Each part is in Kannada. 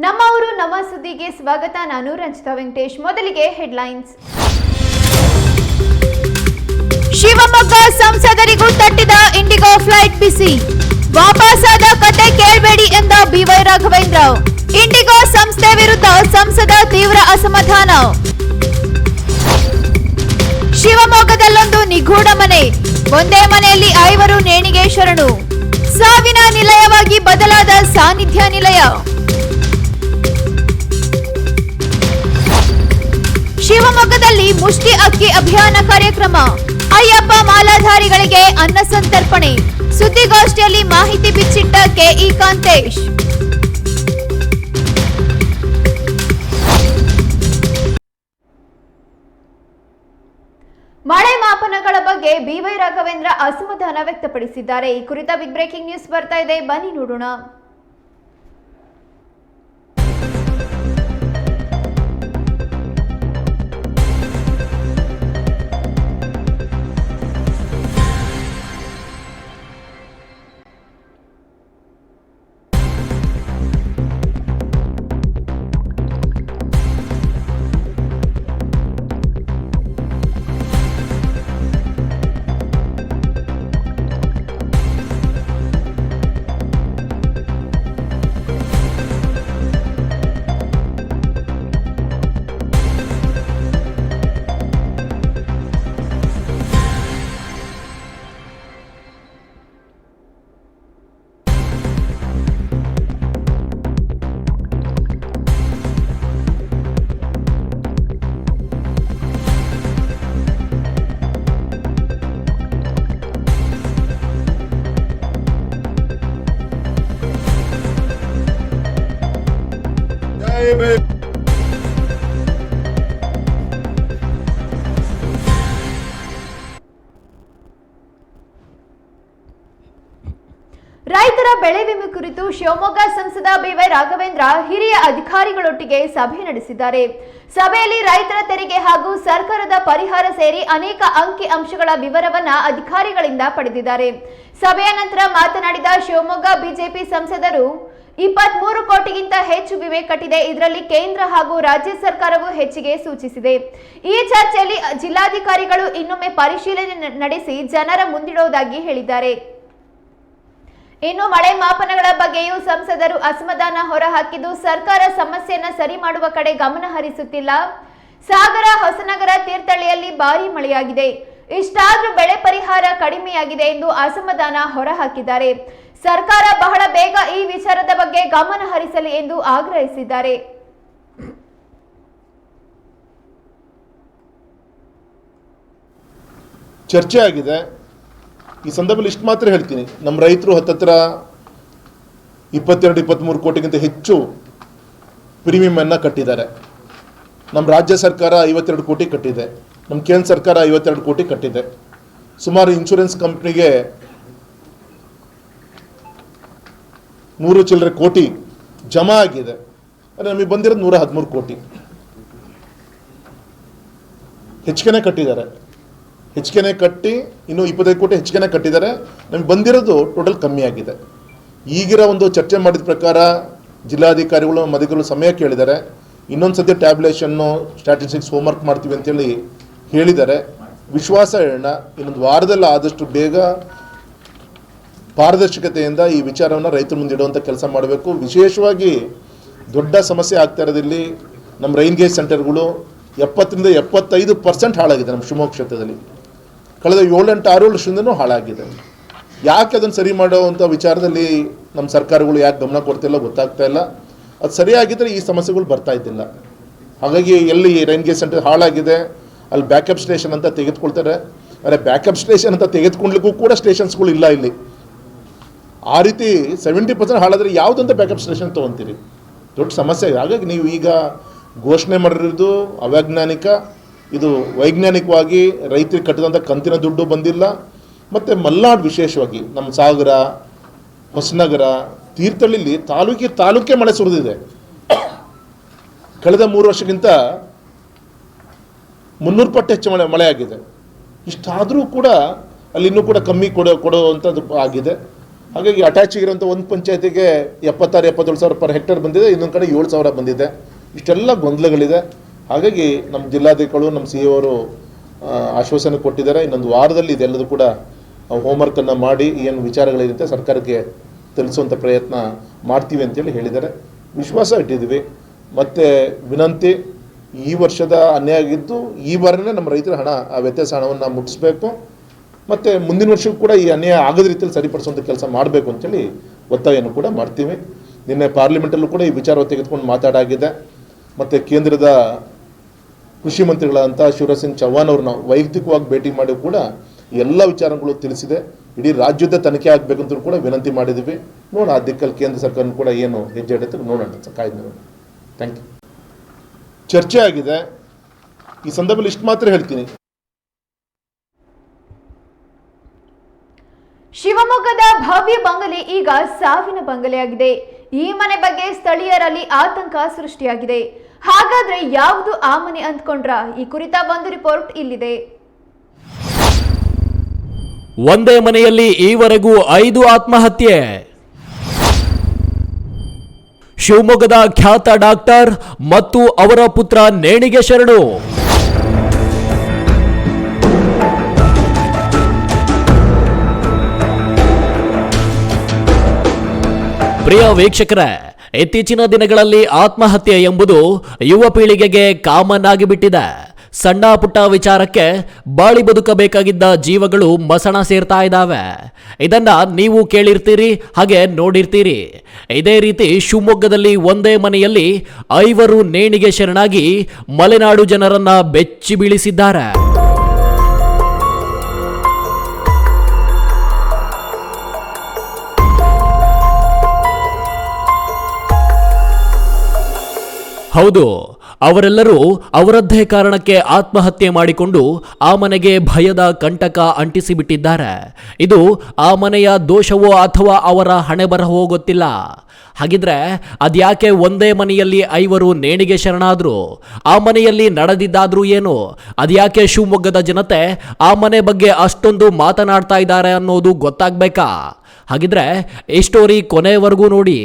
ನಮ್ಮ ಊರು ನಮ್ಮ ಸುದ್ದಿಗೆ ಸ್ವಾಗತ. ನಾನು ರಂಜಿತಾ ವೆಂಕಟೇಶ್. ಮೊದಲಿಗೆ ಹೆಡ್ಲೈನ್ಸ್. ಶಿವಮೊಗ್ಗ ಸಂಸದರಿಗೂ ತಟ್ಟಿದ ಇಂಡಿಗೋ ಫ್ಲೈಟ್ ಬಿಸಿ. ವಾಪಸಾದ ಕತೆ ಕೇಳಬೇಡಿ ಎಂದ ಬಿವೈ ರಾಘವೇಂದ್ರ. ಇಂಡಿಗೋ ಸಂಸ್ಥೆ ವಿರುದ್ಧ ಸಂಸದ ತೀವ್ರ ಅಸಮಾಧಾನ. ಶಿವಮೊಗ್ಗದಲ್ಲೊಂದು ನಿಗೂಢ ಮನೆ. ಒಂದೇ ಮನೆಯಲ್ಲಿ 5 ನೇಣಿಗೆ ಶರಣು. ಸಾವಿನ ನಿಲಯವಾಗಿ ಬದಲಾದ ಸಾನ್ನಿಧ್ಯ ನಿಲಯ. ಶಿವಮೊಗ್ಗದಲ್ಲಿ ಮುಷ್ಟಿ ಅಕ್ಕಿ ಅಭಿಯಾನ ಕಾರ್ಯಕ್ರಮ. ಅಯ್ಯಪ್ಪ ಮಾಲಾಧಾರಿಗಳಿಗೆ ಅನ್ನ ಸಂತರ್ಪಣೆ. ಸುದ್ದಿಗೋಷ್ಠಿಯಲ್ಲಿ ಮಾಹಿತಿ ಬಿಚ್ಚಿಟ್ಟ ಕೆಇ ಕಾಂತೇಶ್. ಮಳೆ ಮಾಪನಗಳ ಬಗ್ಗೆ ಬಿವೈ ರಾಘವೇಂದ್ರ ಅಸಮಾಧಾನ ವ್ಯಕ್ತಪಡಿಸಿದ್ದಾರೆ. ಈ ಕುರಿತ ಬಿಗ್ ಬ್ರೇಕಿಂಗ್ ನ್ಯೂಸ್ ಬರ್ತಾ ಇದೆ, ಬನ್ನಿ ನೋಡೋಣ. ರೈತರ ಬೆಳೆ ವಿಮೆ ಕುರಿತು ಶಿವಮೊಗ್ಗ ಸಂಸದ ಬಿವೈ ರಾಘವೇಂದ್ರ ಹಿರಿಯ ಅಧಿಕಾರಿಗಳೊಟ್ಟಿಗೆ ಸಭೆ ನಡೆಸಿದ್ದಾರೆ. ಸಭೆಯಲ್ಲಿ ರೈತರ ತೆರಿಗೆ ಹಾಗೂ ಸರ್ಕಾರದ ಪರಿಹಾರ ಸೇರಿ ಅನೇಕ ಅಂಕಿ ಅಂಶಗಳ ವಿವರವನ್ನ ಅಧಿಕಾರಿಗಳಿಂದ ಪಡೆದಿದ್ದಾರೆ. ಸಭೆಯ ನಂತರ ಮಾತನಾಡಿದ ಶಿವಮೊಗ್ಗ ಬಿಜೆಪಿ ಸಂಸದರು 23 ಕೋಟಿಗಿಂತ ಹೆಚ್ಚು ವಿಮೆ ಕಟ್ಟಿದೆ. ಇದರಲ್ಲಿ ಕೇಂದ್ರ ಹಾಗೂ ರಾಜ್ಯ ಸರ್ಕಾರವು ಹೆಚ್ಚಿಗೆ ಸೂಚಿಸಿದೆ. ಈ ಚರ್ಚೆಯಲ್ಲಿ ಜಿಲ್ಲಾಧಿಕಾರಿಗಳು ಇನ್ನೊಮ್ಮೆ ಪರಿಶೀಲನೆ ನಡೆಸಿ ಜನರ ಮುಂದಿಡುವುದಾಗಿ ಹೇಳಿದ್ದಾರೆ. ಇನ್ನು ಮಳೆ ಮಾಪನಗಳ ಬಗ್ಗೆಯೂ ಸಂಸದರು ಅಸಮಾಧಾನ ಹೊರಹಾಕಿದ್ದು, ಸರ್ಕಾರ ಸಮಸ್ಯೆಯನ್ನ ಸರಿ ಮಾಡುವ ಕಡೆ ಗಮನ ಹರಿಸುತ್ತಿಲ್ಲ. ಸಾಗರ, ಹೊಸನಗರ, ತೀರ್ಥಹಳ್ಳಿಯಲ್ಲಿ ಭಾರೀ ಮಳೆಯಾಗಿದೆ. ಇಷ್ಟಾದ್ರೂ ಬೆಳೆ ಪರಿಹಾರ ಕಡಿಮೆಯಾಗಿದೆ ಎಂದು ಅಸಮಾಧಾನ ಹೊರಹಾಕಿದ್ದಾರೆ. ಸರ್ಕಾರ ಬಹಳ ಬೇಗ ಈ ವಿಚಾರದ ಬಗ್ಗೆ ಗಮನ ಹರಿಸಲಿ ಎಂದು ಆಗ್ರಹಿಸಿದ್ದಾರೆ. ಚರ್ಚೆ ಆಗಿದೆ. ಈ ಸಂದರ್ಭದಲ್ಲಿ ಇಷ್ಟು ಮಾತ್ರ ಹೇಳ್ತೀನಿ, ನಮ್ಮ ರೈತರು ಹತ್ತತ್ರ 22-23 ಕೋಟಿಗಿಂತ ಹೆಚ್ಚು ಪ್ರೀಮಿಯಂ ಅನ್ನ ಕಟ್ಟಿದ್ದಾರೆ. ನಮ್ಮ ರಾಜ್ಯ ಸರ್ಕಾರ 52 ಕೋಟಿ ಕಟ್ಟಿದೆ. ನಮ್ಮ ಕೇಂದ್ರ ಸರ್ಕಾರ 52 ಕೋಟಿ ಕಟ್ಟಿದೆ. ಸುಮಾರು ಇನ್ಶೂರೆನ್ಸ್ ಕಂಪ್ನಿಗೆ 100 ಚಿಲ್ಲರೆ ಕೋಟಿ ಜಮಾ ಆಗಿದೆ. ಅಂದರೆ ನಮಗೆ ಬಂದಿರೋದು 113 ಕೋಟಿ. ಹೆಚ್ಚಿಗೆನೇ ಕಟ್ಟಿದ್ದಾರೆ. ಹೆಚ್ಚಿಗೆನೇ ಕಟ್ಟಿ ಇನ್ನೂ 25 ಕೋಟಿ ಹೆಚ್ಚಿಗೆನೇ ಕಟ್ಟಿದ್ದಾರೆ. ನಮಗೆ ಬಂದಿರೋದು ಟೋಟಲ್ ಕಮ್ಮಿ ಆಗಿದೆ. ಈಗಿರೋ ಒಂದು ಚರ್ಚೆ ಮಾಡಿದ ಪ್ರಕಾರ ಜಿಲ್ಲಾಧಿಕಾರಿಗಳು ಮದಿಗಳು ಸಮಯ ಕೇಳಿದ್ದಾರೆ. ಇನ್ನೊಂದು ಸದ್ಯ ಟ್ಯಾಬ್ಲೇಷನ್ನು ಸ್ಟ್ಯಾಟಿಸ್ಟಿಕ್ಸ್ ಹೋಮ್ವರ್ಕ್ ಮಾಡ್ತೀವಿ ಅಂತೇಳಿ ಹೇಳಿದ್ದಾರೆ. ವಿಶ್ವಾಸ ಹೇಳೋಣ, ಇನ್ನೊಂದು ವಾರದಲ್ಲಿ ಆದಷ್ಟು ಬೇಗ ಪಾರದರ್ಶಕತೆಯಿಂದ ಈ ವಿಚಾರವನ್ನು ರೈತರ ಮುಂದೆ ಇಡುವಂಥ ಕೆಲಸ ಮಾಡಬೇಕು. ವಿಶೇಷವಾಗಿ ದೊಡ್ಡ ಸಮಸ್ಯೆ ಆಗ್ತಾ ಇರೋದಿಲ್ಲಿ ನಮ್ಮ ರೈನ್ ಗೇಜ್ ಸೆಂಟರ್ಗಳು 70-75% ಹಾಳಾಗಿದೆ. ನಮ್ಮ ಶಿವಮೊಗ್ಗ ಕ್ಷೇತ್ರದಲ್ಲಿ ಕಳೆದ 7-8 ವರ್ಷದಿಂದನೂ ಹಾಳಾಗಿದೆ. ಯಾಕೆ ಅದನ್ನು ಸರಿ ಮಾಡುವಂಥ ವಿಚಾರದಲ್ಲಿ ನಮ್ಮ ಸರ್ಕಾರಗಳು ಯಾಕೆ ಗಮನ ಕೊಡ್ತಿಲ್ಲ ಗೊತ್ತಾಗ್ತಾ ಇಲ್ಲ. ಅದು ಸರಿಯಾಗಿದ್ದರೆ ಈ ಸಮಸ್ಯೆಗಳು ಬರ್ತಾ ಇದ್ದಿಲ್ಲ. ಹಾಗಾಗಿ ಎಲ್ಲಿ ರೈನ್ ಗೇಜ್ ಸೆಂಟರ್ ಹಾಳಾಗಿದೆ ಅಲ್ಲಿ ಬ್ಯಾಕಪ್ ಸ್ಟೇಷನ್ ಅಂತ ತೆಗೆದುಕೊಳ್ತಾರೆ. ಆದರೆ ಬ್ಯಾಕಪ್ ಸ್ಟೇಷನ್ ಅಂತ ತೆಗೆದುಕೊಳ್ಳಲಿಕ್ಕೂ ಕೂಡ ಸ್ಟೇಷನ್ಸ್ಗಳು ಇಲ್ಲ ಇಲ್ಲಿ. ಆ ರೀತಿ 70% ಹಾಳಾದರೆ ಯಾವುದಂತ ಬ್ಯಾಕಪ್ ಸ್ಟೇಷನ್ ತೊಗೊತೀರಿ? ದೊಡ್ಡ ಸಮಸ್ಯೆ. ಹಾಗಾಗಿ ನೀವು ಈಗ ಘೋಷಣೆ ಮಾಡಿರೋದು ಅವೈಜ್ಞಾನಿಕ. ಇದು ವೈಜ್ಞಾನಿಕವಾಗಿ ರೈತರಿಗೆ ಕಟ್ಟಿದಂಥ ಕಂತಿನ ದುಡ್ಡು ಬಂದಿಲ್ಲ. ಮತ್ತು ಮಲೆನಾಡು ವಿಶೇಷವಾಗಿ ನಮ್ಮ ಸಾಗರ, ಹೊಸನಗರ, ತೀರ್ಥಹಳ್ಳಿಲಿ ತಾಲೂಕೆ ಮಳೆ ಸುರಿದಿದೆ. ಕಳೆದ 3 ವರ್ಷಕ್ಕಿಂತ 300 ಪಟ್ಟು ಹೆಚ್ಚು ಮಳೆ ಆಗಿದೆ. ಇಷ್ಟಾದರೂ ಕೂಡ ಅಲ್ಲಿ ಇನ್ನೂ ಕೂಡ ಕಮ್ಮಿ ಕೊಡುವಂಥದ್ದು ಆಗಿದೆ. ಹಾಗಾಗಿ ಅಟ್ಯಾಚ್ ಇರೋಂಥ ಒಂದು ಪಂಚಾಯತಿಗೆ 76-77 ಸಾವಿರ ಪರ್ ಹೆಕ್ಟೇರ್ ಬಂದಿದೆ, ಇನ್ನೊಂದು ಕಡೆ 7,000 ಬಂದಿದೆ. ಇಷ್ಟೆಲ್ಲ ಗೊಂದಲಗಳಿದೆ. ಹಾಗಾಗಿ ನಮ್ಮ ಜಿಲ್ಲಾಧಿಕಾರಿಗಳು, ನಮ್ಮ ಸಿ ಅವರು ಆಶ್ವಾಸನೆ ಕೊಟ್ಟಿದ್ದಾರೆ. ಇನ್ನೊಂದು ವಾರದಲ್ಲಿ ಇದೆಲ್ಲದೂ ಕೂಡ ಹೋಮ್ವರ್ಕನ್ನು ಮಾಡಿ ಏನು ವಿಚಾರಗಳಿರುತ್ತೆ ಸರ್ಕಾರಕ್ಕೆ ತಿಳಿಸುವಂಥ ಪ್ರಯತ್ನ ಮಾಡ್ತೀವಿ ಅಂತೇಳಿ ಹೇಳಿದ್ದಾರೆ. ವಿಶ್ವಾಸ ಇಟ್ಟಿದ್ದೀವಿ. ಮತ್ತು ವಿನಂತಿ, ಈ ವರ್ಷದ ಅನ್ಯಾಯ ಆಗಿದ್ದು ಈ ಬಾರನೇ ನಮ್ಮ ರೈತರ ಹಣ, ಆ ವ್ಯತ್ಯಾಸ ಹಣವನ್ನು ಮುಟ್ಟಿಸ್ಬೇಕು. ಮತ್ತು ಮುಂದಿನ ವರ್ಷಕ್ಕೂ ಕೂಡ ಈ ಅನ್ಯಾಯ ಆಗದ ರೀತಿಯಲ್ಲಿ ಸರಿಪಡಿಸುವಂಥ ಕೆಲಸ ಮಾಡಬೇಕು ಅಂತೇಳಿ ಒತ್ತಾಯವನ್ನು ಕೂಡ ಮಾಡ್ತೀವಿ. ನಿನ್ನೆ ಪಾರ್ಲಿಮೆಂಟಲ್ಲೂ ಕೂಡ ಈ ವಿಚಾರ ತೆಗೆದುಕೊಂಡು ಮಾತಾಡಾಗಿದೆ. ಮತ್ತು ಕೇಂದ್ರದ ಕೃಷಿ ಮಂತ್ರಿಗಳಂತ ಶಿವರಾಜ್ ಸಿಂಗ್ ಚೌಹಾಣ್ ಅವ್ರನ್ನ ವೈಯಕ್ತಿಕವಾಗಿ ಭೇಟಿ ಮಾಡಿ ಕೂಡ ಎಲ್ಲ ವಿಚಾರಗಳು ತಿಳಿಸಿದೆ. ಇಡೀ ರಾಜ್ಯದ ತನಿಖೆ ಆಗಬೇಕಂತ ಕೂಡ ವಿನಂತಿ ಮಾಡಿದ್ದೀವಿ. ನೋಡೋಣ ಆ ದಿಕ್ಕಲ್ಲಿ ಕೇಂದ್ರ ಸರ್ಕಾರ ಕೂಡ ಏನು ಹೆಜ್ಜೆ ಇಡುತ್ತೆ ನೋಡೋಣ, ಕಾಯ್ದು ನೋಡೋಣ. Thank you. ಚರ್ಚೆ ಆಗಿದೆ. ಈ ಸಂದರ್ಭದಲ್ಲಿ ಇಷ್ಟು ಮಾತ್ರ ಹೇಳ್ತೀನಿ. ಶಿವಮೊಗ್ಗದ ಭವ್ಯ ಬಂಗಲೆ ಈಗ ಸಾವಿನ ಬಂಗಲೆಯಾಗಿದೆ. ಈ ಮನೆ ಬಗ್ಗೆ ಸ್ಥಳೀಯರಲ್ಲಿ ಆತಂಕ ಸೃಷ್ಟಿಯಾಗಿದೆ. ಹಾಗಾದ್ರೆ ಯಾವುದು ಆ ಮನೆ ಅಂದ್ಕೊಂಡ್ರ? ಈ ಕುರಿತ ಒಂದು ರಿಪೋರ್ಟ್ ಇಲ್ಲಿದೆ. ಒಂದೇ ಮನೆಯಲ್ಲಿ ಈವರೆಗೂ 5 ಆತ್ಮಹತ್ಯೆ. ಶಿವಮೊಗ್ಗದ ಖ್ಯಾತ ಡಾಕ್ಟರ್ ಮತ್ತು ಅವರ ಪುತ್ರ ನೇಣಿಗೆ ಶರಣು. ಪ್ರಿಯ ವೀಕ್ಷಕರೇ, ಇತ್ತೀಚಿನ ದಿನಗಳಲ್ಲಿ ಆತ್ಮಹತ್ಯೆ ಎಂಬುದು ಯುವ ಪೀಳಿಗೆಗೆ ಕಾಮನ್ ಆಗಿಬಿಟ್ಟಿದೆ. ಸಣ್ಣ ಪುಟ್ಟ ವಿಚಾರಕ್ಕೆ ಬಾಳಿ ಬದುಕಬೇಕಾಗಿದ್ದ ಜೀವಗಳು ಮಸಣ ಸೇರ್ತಾ ಇದ್ದಾವೆ. ಇದನ್ನ ನೀವು ಕೇಳಿರ್ತೀರಿ, ಹಾಗೆ ನೋಡಿರ್ತೀರಿ. ಇದೇ ರೀತಿ ಶಿವಮೊಗ್ಗದಲ್ಲಿ ಒಂದೇ ಮನೆಯಲ್ಲಿ 5 ನೇಣಿಗೆ ಶರಣಾಗಿ ಮಲೆನಾಡು ಜನರನ್ನ ಬೆಚ್ಚಿ ಬೀಳಿಸಿದ್ದಾರೆ. ಹೌದು, ಅವರೆಲ್ಲರೂ ಅವರದ್ದೇ ಕಾರಣಕ್ಕೆ ಆತ್ಮಹತ್ಯೆ ಮಾಡಿಕೊಂಡು ಆ ಮನೆಗೆ ಭಯದ ಕಂಟಕ ಅಂಟಿಸಿಬಿಟ್ಟಿದ್ದಾರೆ. ಇದು ಆ ಮನೆಯ ದೋಷವೋ ಅಥವಾ ಅವರ ಹಣೆ ಬರಹವೋ ಗೊತ್ತಿಲ್ಲ. ಹಾಗಿದ್ರೆ ಅದ್ಯಾಕೆ ಒಂದೇ ಮನೆಯಲ್ಲಿ 5 ನೇಣಿಗೆ ಶರಣಾದ್ರು? ಆ ಮನೆಯಲ್ಲಿ ನಡೆದಿದ್ದಾದ್ರೂ ಏನು? ಅದ್ಯಾಕೆ ಶಿವಮೊಗ್ಗದ ಜನತೆ ಆ ಮನೆ ಬಗ್ಗೆ ಅಷ್ಟೊಂದು ಮಾತನಾಡ್ತಾ ಇದ್ದಾರೆ ಅನ್ನೋದು ಗೊತ್ತಾಗ್ಬೇಕಾ? ಹಾಗಿದ್ರೆ ಈ ಸ್ಟೋರಿ ಕೊನೆವರೆಗೂ ನೋಡಿ.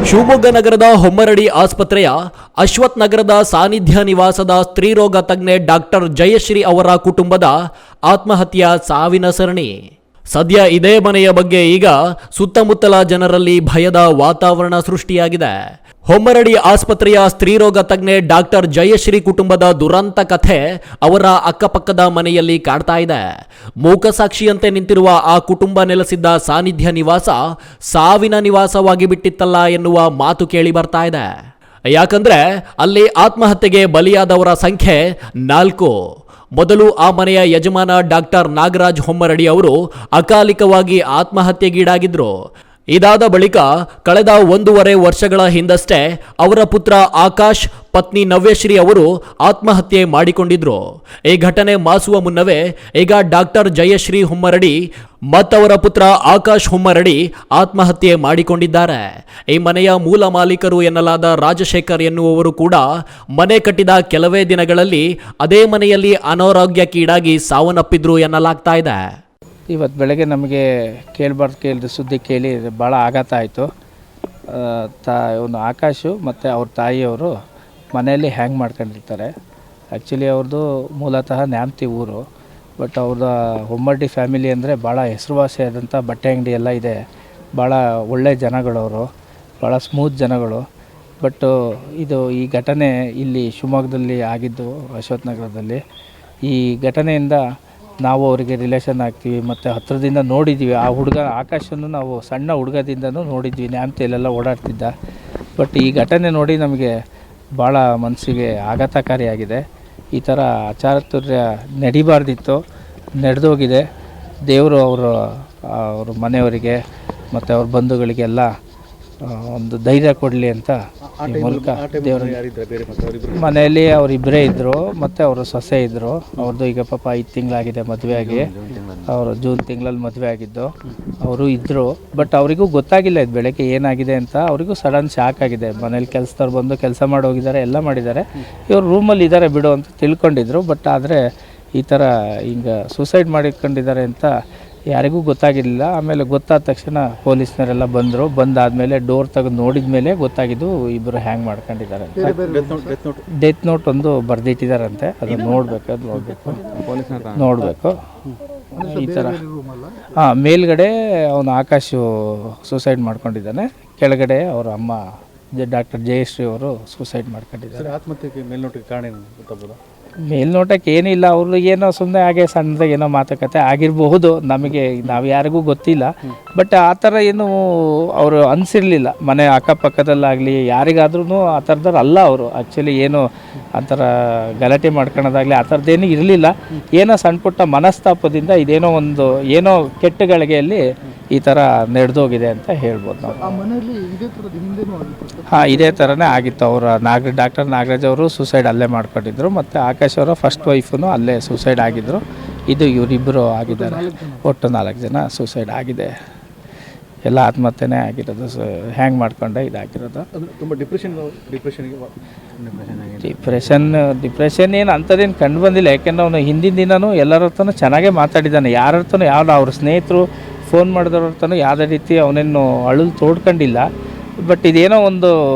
ಶಿವಮೊಗ್ಗ ನಗರದ ಹೊಮ್ಮರಡಿ ಆಸ್ಪತ್ರೆಯ ಅಶ್ವಥ್ ನಗರದ ಸಾನ್ನಿಧ್ಯ ನಿವಾಸದ ಸ್ತ್ರೀರೋಗ ತಜ್ಞೆ ಡಾಕ್ಟರ್ ಜಯಶ್ರೀ ಅವರ ಕುಟುಂಬದ ಆತ್ಮಹತ್ಯೆಯ ಸಾವಿನ ಸರಣಿ. ಸದ್ಯ ಇದೇ ಮನೆಯ ಬಗ್ಗೆ ಈಗ ಸುತ್ತಮುತ್ತಲ ಜನರಲ್ಲಿ ಭಯದ ವಾತಾವರಣ ಸೃಷ್ಟಿಯಾಗಿದೆ. ಹೊಮ್ಮರಡಿ ಆಸ್ಪತ್ರೆಯ ಸ್ತ್ರೀರೋಗ ತಜ್ಞೆ ಡಾಕ್ಟರ್ ಜಯಶ್ರೀ ಕುಟುಂಬದ ದುರಂತ ಕಥೆ ಅವರ ಅಕ್ಕಪಕ್ಕದ ಮನೆಯಲ್ಲಿ ಕಾಡ್ತಾ ಇದೆ. ಮೂಕಸಾಕ್ಷಿಯಂತೆ ನಿಂತಿರುವ ಆ ಕುಟುಂಬ ನೆಲೆಸಿದ್ದ ಸಾನ್ನಿಧ್ಯ ನಿವಾಸ ಸಾವಿನ ನಿವಾಸವಾಗಿ ಬಿಟ್ಟಿತ್ತಲ್ಲ ಎನ್ನುವ ಮಾತು ಕೇಳಿ ಬರ್ತಾ ಇದೆ. ಯಾಕಂದ್ರೆ ಅಲ್ಲಿ ಆತ್ಮಹತ್ಯೆಗೆ ಬಲಿಯಾದವರ ಸಂಖ್ಯೆ 4. ಮೊದಲು ಆ ಮನೆಯ ಯಜಮಾನ ಡಾಕ್ಟರ್ ನಾಗರಾಜ್ ಹೊಮ್ಮರಡಿ ಅವರು ಅಕಾಲಿಕವಾಗಿ ಆತ್ಮಹತ್ಯೆಗೀಡಾಗಿದ್ರು. ಇದಾದ ಬಳಿಕ ಕಳೆದ 1.5 ವರ್ಷಗಳ ಹಿಂದಷ್ಟೇ ಅವರ ಪುತ್ರ ಆಕಾಶ್, ಪತ್ನಿ ನವ್ಯಶ್ರೀ ಅವರು ಆತ್ಮಹತ್ಯೆ ಮಾಡಿಕೊಂಡಿದ್ರು. ಈ ಘಟನೆ ಮಾಸುವ ಮುನ್ನವೇ ಈಗ ಡಾಕ್ಟರ್ ಜಯಶ್ರೀ ಹೊಮ್ಮರಡಿ ಮತ್ತವರ ಪುತ್ರ ಆಕಾಶ್ ಹೊಮ್ಮರಡಿ ಆತ್ಮಹತ್ಯೆ ಮಾಡಿಕೊಂಡಿದ್ದಾರೆ. ಈ ಮನೆಯ ಮೂಲ ಮಾಲೀಕರು ಎನ್ನಲಾದ ರಾಜಶೇಖರ್ ಎನ್ನುವವರು ಕೂಡ ಮನೆ ಕಟ್ಟಿದ ಕೆಲವೇ ದಿನಗಳಲ್ಲಿ ಅದೇ ಮನೆಯಲ್ಲಿ ಅನಾರೋಗ್ಯಕ್ಕೀಡಾಗಿ ಸಾವನ್ನಪ್ಪಿದ್ರು ಎನ್ನಲಾಗ್ತಾ ಇದೆ. ಇವತ್ತು ಬೆಳಗ್ಗೆ ನಮಗೆ ಕೇಳಿದ ಸುದ್ದಿ ಕೇಳಿ ಭಾಳ ಆಘಾತ ಆಯಿತು. ಇವನು ಆಕಾಶು ಮತ್ತು ಅವ್ರ ತಾಯಿಯವರು ಮನೆಯಲ್ಲಿ ಹ್ಯಾಂಗ್ ಮಾಡ್ಕೊಂಡಿರ್ತಾರೆ. ಆ್ಯಕ್ಚುಲಿ ಅವ್ರದ್ದು ಮೂಲತಃ ನ್ಯಾಮತಿ ಊರು. ಬಟ್ ಅವ್ರದ್ದು ಹೊಮ್ಮರಡಿ ಫ್ಯಾಮಿಲಿ ಅಂದರೆ ಭಾಳ ಹೆಸರುವಾಸಿಯಾದಂಥ ಬಟ್ಟೆ ಅಂಗಡಿ ಎಲ್ಲ ಇದೆ. ಭಾಳ ಒಳ್ಳೆಯ ಜನಗಳವರು, ಭಾಳ ಸ್ಮೂತ್ ಜನಗಳು. ಬಟ್ ಈ ಘಟನೆ ಇಲ್ಲಿ ಶಿವಮೊಗ್ಗದಲ್ಲಿ ಆಗಿದ್ದು, ಅಶ್ವಥ್ ನಗರದಲ್ಲಿ. ಈ ಘಟನೆಯಿಂದ ನಾವು ಅವರಿಗೆ ರಿಲೇಷನ್ ಆಗ್ತೀವಿ ಮತ್ತು ಹತ್ತಿರದಿಂದ ನೋಡಿದ್ದೀವಿ. ಆ ಹುಡುಗ ಆಕಾಶನ್ನು ನಾವು ಸಣ್ಣ ಹುಡುಗದಿಂದನೂ ನೋಡಿದ್ವಿ, ನ್ಯಾಮತಿಯಲ್ಲೆಲ್ಲ ಓಡಾಡ್ತಿದ್ದ. ಬಟ್ ಈ ಘಟನೆ ನೋಡಿ ನಮಗೆ ಭಾಳ ಮನಸ್ಸಿಗೆ ಆಘಾತಕಾರಿಯಾಗಿದೆ. ಈ ಥರ ಅಚಾತುರ್ಯ ನಡಿಬಾರ್ದಿತ್ತು, ನಡೆದೋಗಿದೆ. ದೇವರು ಅವ್ರ ಮನೆಯವರಿಗೆ ಮತ್ತು ಅವ್ರ ಬಂಧುಗಳಿಗೆಲ್ಲ ಒಂದು ಧೈರ್ಯ ಕೊಡಲಿ ಅಂತ ಈ ಮೂಲಕ ದೇವರ ಮನೆಯಲ್ಲಿ ಅವರಿಬ್ಬರೇ ಇದ್ದರು ಮತ್ತು ಅವರು ಸೊಸೆ ಇದ್ದರು. ಅವ್ರದ್ದು ಈಗ ಪಾಪ 5 ತಿಂಗಳಾಗಿದೆ ಮದುವೆ ಆಗಿ. ಅವರು ಜೂನ್ ತಿಂಗಳಲ್ಲಿ ಮದುವೆ ಆಗಿದ್ದು. ಅವರು ಇದ್ದರು, ಬಟ್ ಅವರಿಗೂ ಗೊತ್ತಾಗಿಲ್ಲ ಇದು ಬೆಳಗ್ಗೆ ಏನಾಗಿದೆ ಅಂತ. ಅವರಿಗೂ ಸಡನ್ ಶಾಕ್ ಆಗಿದೆ. ಮನೇಲಿ ಕೆಲಸದವ್ರು ಬಂದು ಕೆಲಸ ಮಾಡಿ ಹೋಗಿದ್ದಾರೆ, ಎಲ್ಲ ಮಾಡಿದ್ದಾರೆ. ಇವರು ರೂಮಲ್ಲಿ ಇದ್ದಾರೆ ಬಿಡು ಅಂತ ತಿಳ್ಕೊಂಡಿದ್ರು. ಬಟ್ ಆದರೆ ಈ ಥರ ಹಿಂಗೆ ಸೂಸೈಡ್ ಮಾಡಿಕೊಂಡಿದ್ದಾರೆ ಅಂತ ಯಾರಿಗೂ ಗೊತ್ತಾಗಿರಲಿಲ್ಲ. ಆಮೇಲೆ ಗೊತ್ತಾದ ತಕ್ಷಣ ಪೊಲೀಸ್ನವರೆಲ್ಲ ಬಂದರು. ಬಂದಾದಮೇಲೆ ಡೋರ್ ತೆಗೆದು ನೋಡಿದ ಮೇಲೆ ಗೊತ್ತಾಗಿದ್ದು ಇಬ್ಬರು ಹ್ಯಾಂಗ್ ಮಾಡ್ಕೊಂಡಿದ್ದಾರೆ. ಡೆತ್ ನೋಟ್ ಒಂದು ಬರೆದಿಟ್ಟಿದ್ದಾರಂತೆ. ಅದು ನೋಡಬೇಕು ಈ ಥರ. ಮೇಲ್ಗಡೆ ಅವನು ಆಕಾಶ್ ಸೂಸೈಡ್ ಮಾಡ್ಕೊಂಡಿದ್ದಾನೆ. ಕೆಳಗಡೆ ಅವರ ಅಮ್ಮ ಡಾಕ್ಟರ್ ಜಯಶ್ರೀ ಅವರು ಸೂಸೈಡ್ ಮಾಡ್ಕೊಂಡಿದ್ದಾರೆ. ಆತ್ಮಹತ್ಯೆಗೆ ಮೇಲ್ನೋಟಕ್ಕೆ ಕಾರಣ ಏನು ಗೊತ್ತಾಗ್ಬೋದಾ? ಮೇಲ್ನೋಟಕ್ಕೆ ಏನಿಲ್ಲ, ಅವರು ಏನೋ ಸುಮ್ಮನೆ ಹಾಗೆ ಸಣ್ಣದಾಗಿ ಏನೋ ಮಾತುಕತೆ ಆಗಿರಬಹುದು. ನಾವು ಯಾರಿಗೂ ಗೊತ್ತಿಲ್ಲ. ಬಟ್ ಆ ಥರ ಏನು ಅವರು ಅನಿಸಿರಲಿಲ್ಲ. ಮನೆ ಅಕ್ಕಪಕ್ಕದಲ್ಲಾಗಲಿ ಯಾರಿಗಾದ್ರೂ ಆ ಥರದವ್ರು ಅಲ್ಲ ಅವರು. ಆ್ಯಕ್ಚುಲಿ ಏನು ಆ ಥರ ಗಲಾಟೆ ಮಾಡ್ಕೊಳೋದಾಗಲಿ ಆ ಥರದ್ದೇನೂ ಇರಲಿಲ್ಲ. ಏನೋ ಸಣ್ಣ ಪುಟ್ಟ ಮನಸ್ತಾಪದಿಂದ ಏನೋ ಕೆಟ್ಟ ಗಳಿಗೆಯಲ್ಲಿ ಈ ಥರ ನಡೆದೋಗಿದೆ ಅಂತ ಹೇಳ್ಬೋದು ನಾವು. ಹಾಂ, ಇದೇ ಥರನೇ ಆಗಿತ್ತು. ಅವರ ಡಾಕ್ಟರ್ ನಾಗರಾಜ್ ಅವರು ಸೂಸೈಡ್ ಅಲ್ಲೇ ಮಾಡ್ಕೊಂಡಿದ್ರು. ಮತ್ತು ಆಕಾಶ್ ಅವರ ಫಸ್ಟ್ ವೈಫೂ ಅಲ್ಲೇ ಸೂಸೈಡ್ ಆಗಿದ್ದರು. ಇದು ಇವರಿಬ್ಬರು ಆಗಿದ್ದಾರೆ. ಒಟ್ಟು 4 ಜನ ಸೂಸೈಡ್ ಆಗಿದೆ. ಎಲ್ಲ ಆತ್ಮಹತ್ಯೆನೇ ಆಗಿರೋದು. ಹ್ಯಾಂಗ್ ಮಾಡ್ಕೊಂಡೆ ಇದಾಗಿರೋದು. ತುಂಬ ಡಿಪ್ರೆಷನ್ ಏನು ಅಂಥದ್ದೇನು ಕಂಡು ಬಂದಿಲ್ಲ. ಯಾಕೆಂದ್ರೆ ಅವನು ಹಿಂದಿನ ದಿನವೂ ಎಲ್ಲರ ಹತ್ರನೂ ಚೆನ್ನಾಗೇ ಮಾತಾಡಿದ್ದಾನೆ. ಯಾರ ಹತ್ರನೂ ಅವ್ರ ಸ್ನೇಹಿತರು ಫೋನ್ ಮಾಡಿದವ್ರ ಹತ್ರನೂ ಯಾವುದೇ ರೀತಿ ಅವನೇನು ಅಳಲು ತೋಡ್ಕೊಂಡಿಲ್ಲ. ಬಟ್ ಇದೇನೋ ಒಂದು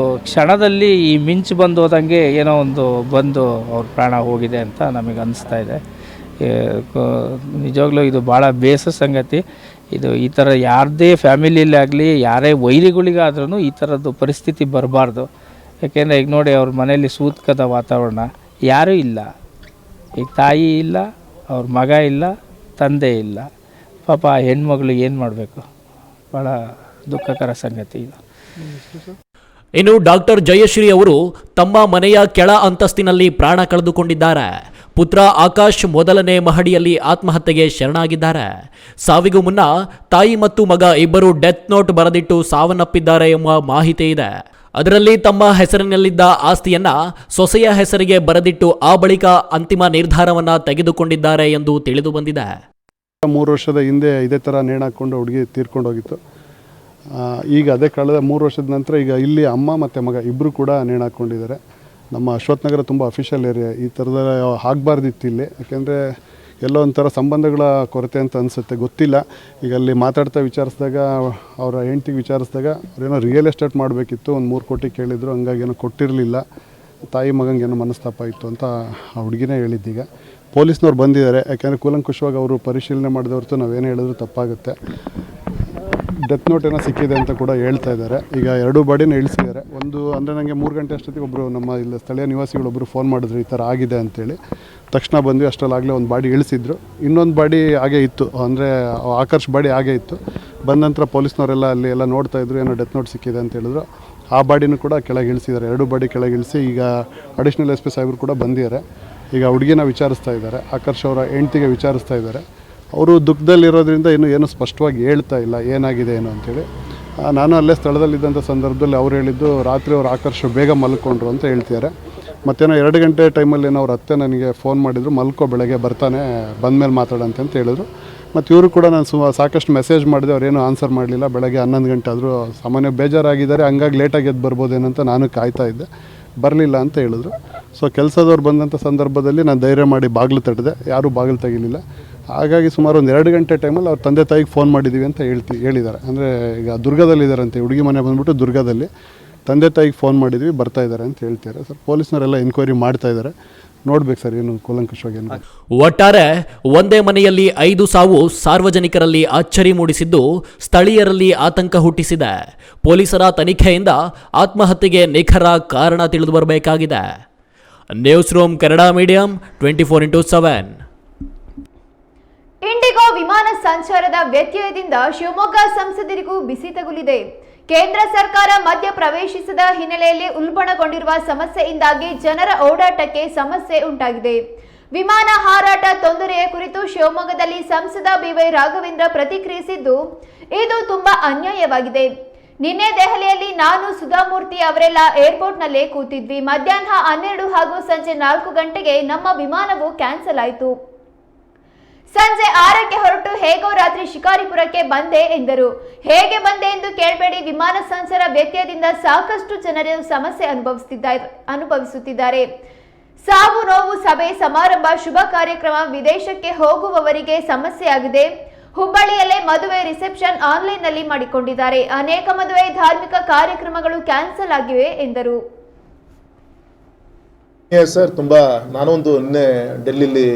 ಕ್ಷಣದಲ್ಲಿ ಈ ಮಿಂಚು ಬಂದು ಹೋದಂಗೆ ಏನೋ ಒಂದು ಬಂದು ಅವ್ರ ಪ್ರಾಣ ಹೋಗಿದೆ ಅಂತ ನಮಗೆ ಅನಿಸ್ತಾ ಇದೆ. ನಿಜವಾಗ್ಲೂ ಇದು ಭಾಳ ಬೇಸರ ಸಂಗತಿ. ಇದು ಈ ಥರ ಯಾರದೇ ಫ್ಯಾಮಿಲಿಯಲ್ಲಿ ಆಗಲಿ ಯಾರೇ ವೈರಿಗಳಿಗಾದ್ರೂ ಈ ಥರದ್ದು ಪರಿಸ್ಥಿತಿ ಬರಬಾರ್ದು. ಯಾಕೆಂದರೆ ಈಗ ನೋಡಿ, ಅವ್ರ ಮನೇಲಿ ಸೂತ್ಕದ ವಾತಾವರಣ, ಯಾರೂ ಇಲ್ಲ. ಈಗ ತಾಯಿ ಇಲ್ಲ, ಅವ್ರ ಮಗ ಇಲ್ಲ, ತಂದೆ ಇಲ್ಲ. ಪಾಪ ಆ ಹೆಣ್ಮಗಳು ಏನು ಮಾಡಬೇಕು? ಭಾಳ ದುಃಖಕರ ಸಂಗತಿ ಇದು. ಇನ್ನು ಡಾಕ್ಟರ್ ಜಯಶ್ರೀ ಅವರು ತಮ್ಮ ಮನೆಯ ಕೆಳ ಅಂತಸ್ತಿನಲ್ಲಿ ಪ್ರಾಣ ಕಳೆದುಕೊಂಡಿದ್ದಾರೆ. ಪುತ್ರ ಆಕಾಶ್ ಮೊದಲನೇ ಮಹಡಿಯಲ್ಲಿ ಆತ್ಮಹತ್ಯೆಗೆ ಶರಣಾಗಿದ್ದಾರೆ. ಸಾವಿಗೂ ಮುನ್ನ ತಾಯಿ ಮತ್ತು ಮಗ ಇಬ್ಬರು ಡೆತ್ ನೋಟ್ ಬರೆದಿಟ್ಟು ಸಾವನ್ನಪ್ಪಿದ್ದಾರೆ ಎಂಬ ಮಾಹಿತಿ ಇದೆ. ಅದರಲ್ಲಿ ತಮ್ಮ ಹೆಸರಿನಲ್ಲಿದ್ದ ಆಸ್ತಿಯನ್ನ ಸೊಸೆಯ ಹೆಸರಿಗೆ ಬರೆದಿಟ್ಟು ಆ ಬಳಿಕ ಅಂತಿಮ ನಿರ್ಧಾರವನ್ನ ತೆಗೆದುಕೊಂಡಿದ್ದಾರೆ ಎಂದು ತಿಳಿದು ಬಂದಿದೆ. 3 ವರ್ಷದ ಹಿಂದೆ ಇದೇ ಥರ ನೇಣಾಕೊಂಡು ಹುಡುಗಿ ತೀರ್ಕೊಂಡು ಹೋಗಿತ್ತು. ಈಗ ಅದೇ ಕಳೆದ 3 ವರ್ಷದ ನಂತರ ಈಗ ಇಲ್ಲಿ ಅಮ್ಮ ಮತ್ತು ಮಗ ಇಬ್ಬರು ಕೂಡ ನೇಣಾಕೊಂಡಿದ್ದಾರೆ. ನಮ್ಮ ಅಶ್ವತ್ಥನಗರ ತುಂಬ ಅಫಿಷಿಯಲ್ ಏರಿಯಾ. ಈ ಥರದ ಆಗಬಾರ್ದಿತ್ತು ಇಲ್ಲಿ. ಯಾಕೆಂದರೆ ಎಲ್ಲೋ ಒಂಥರ ಸಂಬಂಧಗಳ ಕೊರತೆ ಅಂತ ಅನಿಸುತ್ತೆ, ಗೊತ್ತಿಲ್ಲ. ಈಗ ಅಲ್ಲಿ ಮಾತಾಡ್ತಾ ವಿಚಾರಿಸಿದಾಗ ಅವರ ಹೆಂಡ್ತಿಗೆ ವಿಚಾರಿಸಿದಾಗ ಅವ್ರೇನೋ ರಿಯಲ್ ಎಸ್ಟೇಟ್ ಮಾಡಬೇಕಿತ್ತು, ಒಂದು 3 ಕೋಟಿ ಕೇಳಿದ್ರು. ಹಂಗಾಗಿ ಏನೋ ಕೊಟ್ಟಿರಲಿಲ್ಲ. ತಾಯಿ ಮಗಂಗೆ ಏನೋ ಮನಸ್ತಾಪ ಇತ್ತು ಅಂತ ಆ ಹುಡುಗಿನೇ ಹೇಳಿದ್ದೀಗ. ಪೊಲೀಸ್ನವ್ರು ಬಂದಿದ್ದಾರೆ. ಯಾಕೆಂದರೆ ಕೂಲಂಕುಷವಾಗಿ ಅವರು ಪರಿಶೀಲನೆ ಮಾಡಿದ ಹೊರತು ನಾವೇನು ಹೇಳಿದ್ರು ತಪ್ಪಾಗುತ್ತೆ. ಡೆತ್ ನೋಟ್ ಏನೋ ಸಿಕ್ಕಿದೆ ಅಂತ ಕೂಡ ಹೇಳ್ತಾ ಇದ್ದಾರೆ. ಈಗ 2 ಬಾಡಿನ ಇಳಿಸಿದ್ದಾರೆ. ಒಂದು ಅಂದರೆ ನನಗೆ 3 ಗಂಟೆ ಅಷ್ಟೊತ್ತಿಗೆ ಒಬ್ಬರು ನಮ್ಮ ಇಲ್ಲಿ ಸ್ಥಳೀಯ ನಿವಾಸಿಗಳೊಬ್ಬರು ಫೋನ್ ಮಾಡಿದ್ರು, ಈ ಥರ ಆಗಿದೆ ಅಂತೇಳಿ. ತಕ್ಷಣ ಬಂದ್ವಿ. ಅಷ್ಟರಲ್ಲಾಗಲೇ ಒಂದು ಬಾಡಿ ಇಳಿಸಿದ್ರು. ಇನ್ನೊಂದು ಬಾಡಿ ಹಾಗೇ ಇತ್ತು, ಅಂದರೆ ಆಕರ್ಷ್ ಬಾಡಿ ಹಾಗೇ ಇತ್ತು. ಬಂದ ನಂತರ ಪೊಲೀಸ್ನವರೆಲ್ಲ ಅಲ್ಲಿ ಎಲ್ಲ ನೋಡ್ತಾಯಿದ್ರು, ಏನೋ ಡೆತ್ ನೋಟ್ ಸಿಕ್ಕಿದೆ ಅಂತ ಹೇಳಿದ್ರು. ಆ ಬಾಡಿನೂ ಕೂಡ ಕೆಳಗೆ ಇಳಿಸಿದ್ದಾರೆ. 2 ಬಾಡಿ ಕೆಳಗೆ ಇಳಿಸಿ ಈಗ ಅಡಿಷ್ನಲ್ SP ಸಾಹೇಬರು ಕೂಡ ಬಂದಿದ್ದಾರೆ. ಈಗ ಹುಡುಗಿನ ವಿಚಾರಿಸ್ತಾ ಇದ್ದಾರೆ. ಆಕರ್ಷ್ ಅವರ ಹೆಂಡ್ತಿಗೆ ವಿಚಾರಿಸ್ತಾ ಇದ್ದಾರೆ. ಅವರು ದುಃಖದಲ್ಲಿರೋದ್ರಿಂದ ಏನು ಸ್ಪಷ್ಟವಾಗಿ ಹೇಳ್ತಾ ಇಲ್ಲ ಏನಾಗಿದೆ ಏನು ಅಂಥೇಳಿ. ನಾನು ಅಲ್ಲೇ ಸ್ಥಳದಲ್ಲಿದ್ದಂಥ ಸಂದರ್ಭದಲ್ಲಿ ಅವ್ರು ಹೇಳಿದ್ದು ರಾತ್ರಿ ಅವ್ರು ಆಕರ್ಷ್ ಬೇಗ ಮಲ್ಕೊಂಡ್ರು ಅಂತ ಹೇಳ್ತಿದ್ದಾರೆ. ಮತ್ತೇನೋ 2 ಗಂಟೆ ಟೈಮಲ್ಲಿ ಏನೋ ಅವ್ರ ಅತ್ತೆ ನನಗೆ ಫೋನ್ ಮಾಡಿದ್ರು, ಮಲ್ಕೋ ಬೆಳಗ್ಗೆ ಬರ್ತಾನೆ, ಬಂದಮೇಲೆ ಮಾತಾಡಂತೆ ಅಂತ ಹೇಳಿದ್ರು. ಮತ್ತು ಇವರು ಕೂಡ ನಾನು ಸಾಕಷ್ಟು ಮೆಸೇಜ್ ಮಾಡಿದೆ, ಅವ್ರೇನು ಆನ್ಸರ್ ಮಾಡಲಿಲ್ಲ. ಬೆಳಗ್ಗೆ 11 ಗಂಟೆ ಆದರೂ ಸಾಮಾನ್ಯ ಬೇಜಾರಾಗಿದ್ದಾರೆ, ಹಂಗಾಗಿ ಲೇಟಾಗಿ ಎದ್ದು ಬರ್ಬೋದೇನಂತ ನಾನು ಕಾಯ್ತಾ ಇದ್ದೆ. ಬರಲಿಲ್ಲ ಅಂತ ಹೇಳಿದ್ರು. ಸೊ ಕೆಲಸದವ್ರು ಬಂದಂಥ ಸಂದರ್ಭದಲ್ಲಿ ನಾನು ಧೈರ್ಯ ಮಾಡಿ ಬಾಗಿಲು ತಟ್ಟಿದೆ, ಯಾರೂ ಬಾಗಿಲು ತೆಗಿಲಿಲ್ಲ. ಹಾಗಾಗಿ ಸುಮಾರು ಒಂದು 2 ಗಂಟೆ ಟೈಮಲ್ಲಿ ಅವ್ರ ತಂದೆ ತಾಯಿಗೆ ಫೋನ್ ಮಾಡಿದ್ದೀವಿ ಅಂತ ಹೇಳಿದ್ದಾರೆ. ಅಂದರೆ ಈಗ ದುರ್ಗದಲ್ಲಿದ್ದಾರಂತೆ, ಹುಡುಗಿ ಮನೆ ಬಂದುಬಿಟ್ಟು ದುರ್ಗದಲ್ಲಿ. ತಂದೆ ತಾಯಿಗೆ ಫೋನ್ ಮಾಡಿದ್ವಿ, ಬರ್ತಾ ಇದ್ದಾರೆ ಅಂತ ಹೇಳ್ತಾರೆ ಸರ್. ಪೊಲೀಸ್ನವರೆಲ್ಲ ಎನ್ಕ್ವೈರಿ ಮಾಡ್ತಾ ಇದ್ದಾರೆ. ನೋಡ್ಬೇಕು ಸರ್ ಏನು ಕೂಲಂಕಷವಾಗಿ ಏನು. ಒಟ್ಟಾರೆ ಒಂದೇ ಮನೆಯಲ್ಲಿ 5 ಸಾವು ಸಾರ್ವಜನಿಕರಲ್ಲಿ ಅಚ್ಚರಿ ಮೂಡಿಸಿದ್ದು ಸ್ಥಳೀಯರಲ್ಲಿ ಆತಂಕ ಹುಟ್ಟಿಸಿದೆ. ಪೊಲೀಸರ ತನಿಖೆಯಿಂದ ಆತ್ಮಹತ್ಯೆಗೆ ನಿಖರ ಕಾರಣ ತಿಳಿದು ಬರಬೇಕಾಗಿದೆ. News room Kannada medium 24x7. IndiGo ವಿಮಾನ ಸಂಚಾರದ ವ್ಯತ್ಯಯದಿಂದ ಶಿವಮೊಗ್ಗ ಸಂಸದರಿಗೂ ಬಿಸಿ ತಗುಲಿದೆ. ಕೇಂದ್ರ ಸರ್ಕಾರ ಮಧ್ಯ ಪ್ರವೇಶಿಸಿದ ಹಿನ್ನೆಲೆಯಲ್ಲಿ ಉಲ್ಬಣಗೊಂಡಿರುವ ಸಮಸ್ಯೆಯಿಂದಾಗಿ ಜನರ ಓಡಾಟಕ್ಕೆ ಸಮಸ್ಯೆ ಉಂಟಾಗಿದೆ. ವಿಮಾನ ಹಾರಾಟ ತೊಂದರೆಯ ಕುರಿತು ಶಿವಮೊಗ್ಗದಲ್ಲಿ ಸಂಸದ BY ರಾಘವೇಂದ್ರ ಪ್ರತಿಕ್ರಿಯಿಸಿದ್ದು, ಇದು ತುಂಬಾ ಅನ್ಯಾಯವಾಗಿದೆ. ನಿನ್ನೆ ದೆಹಲಿಯಲ್ಲಿ ನಾನು ಸುಧಾಮೂರ್ತಿ ಅವರೆಲ್ಲ ಏರ್ಪೋರ್ಟ್ನಲ್ಲೇ ಕೂತಿದ್ವಿ. ಮಧ್ಯಾಹ್ನ 12 ಹಾಗೂ ಸಂಜೆ 4 ಗಂಟೆಗೆ ನಮ್ಮ ವಿಮಾನವು ಕ್ಯಾನ್ಸಲ್ ಆಯಿತು. ಸಂಜೆ 6ಕ್ಕೆ ಹೊರಟು ಹೇಗೋ ರಾತ್ರಿ ಶಿಕಾರಿಪುರಕ್ಕೆ ಬಂದೆ ಎಂದರು. ಹೇಗೆ ಬಂದೆ ಎಂದು ಕೇಳಬೇಡಿ, ವಿಮಾನ ಸಂಚಾರ ವ್ಯತ್ಯಯದಿಂದ ಸಾಕಷ್ಟು ಜನರು ಸಮಸ್ಯೆ ಅನುಭವಿಸುತ್ತಿದ್ದಾರೆ. ಸಾವು ನೋವು, ಸಭೆ ಸಮಾರಂಭ, ಶುಭ ಕಾರ್ಯಕ್ರಮ, ವಿದೇಶಕ್ಕೆ ಹೋಗುವವರಿಗೆ ಸಮಸ್ಯೆಯಾಗಿದೆ. ಹುಬ್ಬಳ್ಳಿಯಲ್ಲೇ ಮದುವೆ ರಿಸೆಪ್ಷನ್ ಆನ್ಲೈನ್ನಲ್ಲಿ ಮಾಡಿಕೊಂಡಿದ್ದಾರೆ. ಅನೇಕ ಮದುವೆ ಧಾರ್ಮಿಕ ಕಾರ್ಯಕ್ರಮಗಳು ಕ್ಯಾನ್ಸಲ್ ಆಗಿವೆ ಎಂದರು. ಸರ್ ತುಂಬ ನಾನೊಂದು ನಿನ್ನೆ ಡೆಲ್ಲಿಲಿ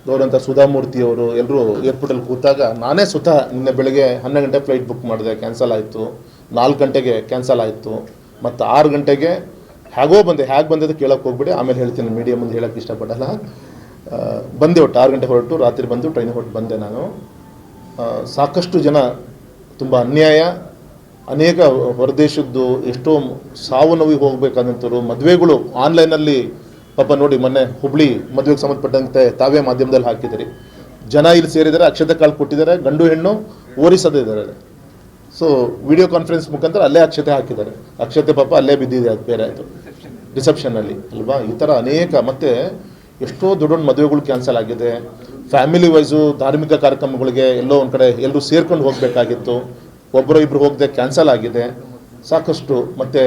ಗೌರಂತ ಸುಧಾಮೂರ್ತಿ ಅವರು ಎಲ್ಲರೂ ಏರ್ಪೋರ್ಟಲ್ಲಿ ಕೂತಾಗ ನಾನೇ ಸ್ವತಃ ನಿನ್ನೆ ಬೆಳಗ್ಗೆ 12 ಗಂಟೆ ಫ್ಲೈಟ್ ಬುಕ್ ಮಾಡಿದೆ, ಕ್ಯಾನ್ಸಲ್ ಆಯಿತು. 4 ಗಂಟೆಗೆ ಕ್ಯಾನ್ಸಲ್ ಆಯಿತು. ಮತ್ತು 6 ಗಂಟೆಗೆ ಹೇಗೆ ಬಂದಿದ್ದು ಕೇಳೋಕ್ಕೆ ಹೋಗ್ಬಿಡಿ, ಆಮೇಲೆ ಹೇಳ್ತೀನಿ, ಮೀಡಿಯಾ ಮುಂದೆ ಹೇಳೋಕ್ಕೆ ಇಷ್ಟಪಡಲ್ಲ. ಬಂದೆ, ಒಟ್ಟು 6 ಗಂಟೆ ಹೊರಟು ರಾತ್ರಿ ಬಂದು ಟ್ರೈನ್ ಹೊರಟು ಬಂದೆ ನಾನು. ಸಾಕಷ್ಟು ಜನ ತುಂಬ ಅನ್ಯಾಯ, ಅನೇಕ ಹೊರದೇಶದ್ದು ಎಷ್ಟೋ ಸಾವು ನೋವಿಗೆ ಹೋಗಬೇಕಾದಂಥವ್ರು, ಮದುವೆಗಳು ಆನ್ಲೈನಲ್ಲಿ ಪಾಪ ನೋಡಿ, ಮೊನ್ನೆ ಹುಬ್ಳಿ ಮದುವೆಗೆ ಸಂಬಂಧಪಟ್ಟಂತೆ ತಾವೇ ಮಾಧ್ಯಮದಲ್ಲಿ ಹಾಕಿದ್ದೀರಿ. ಜನ ಇಲ್ಲಿ ಸೇರಿದ್ದಾರೆ, ಅಕ್ಷತೆ ಕಾಳು ಕೊಟ್ಟಿದ್ದಾರೆ, ಗಂಡು ಹೆಣ್ಣು ಓರಿಸೋದಿದ್ದಾರೆ. ಸೊ ವಿಡಿಯೋ ಕಾನ್ಫರೆನ್ಸ್ ಮುಖಾಂತರ ಅಲ್ಲೇ ಅಕ್ಷತೆ ಹಾಕಿದ್ದಾರೆ. ಅಕ್ಷತೆ ಪಾಪ ಅಲ್ಲೇ ಬಿದ್ದಿದೆ, ಅದು ಬೇರೆ ಆಯಿತು ರಿಸೆಪ್ಷನಲ್ಲಿ ಅಲ್ವಾ. ಈ ಥರ ಅನೇಕ, ಮತ್ತು ಎಷ್ಟೋ ದೊಡ್ಡ ಮದುವೆಗಳು ಕ್ಯಾನ್ಸಲ್ ಆಗಿದೆ. ಫ್ಯಾಮಿಲಿ ವೈಸು ಧಾರ್ಮಿಕ ಕಾರ್ಯಕ್ರಮಗಳಿಗೆ ಎಲ್ಲೋ ಒಂದು ಕಡೆ ಎಲ್ಲರೂ ಸೇರ್ಕೊಂಡು ಹೋಗಬೇಕಾಗಿತ್ತು, ಒಬ್ಬರು ಇಬ್ಬರು ಹೋಗದೆ ಕ್ಯಾನ್ಸಲ್ ಆಗಿದೆ ಸಾಕಷ್ಟು. ಮತ್ತು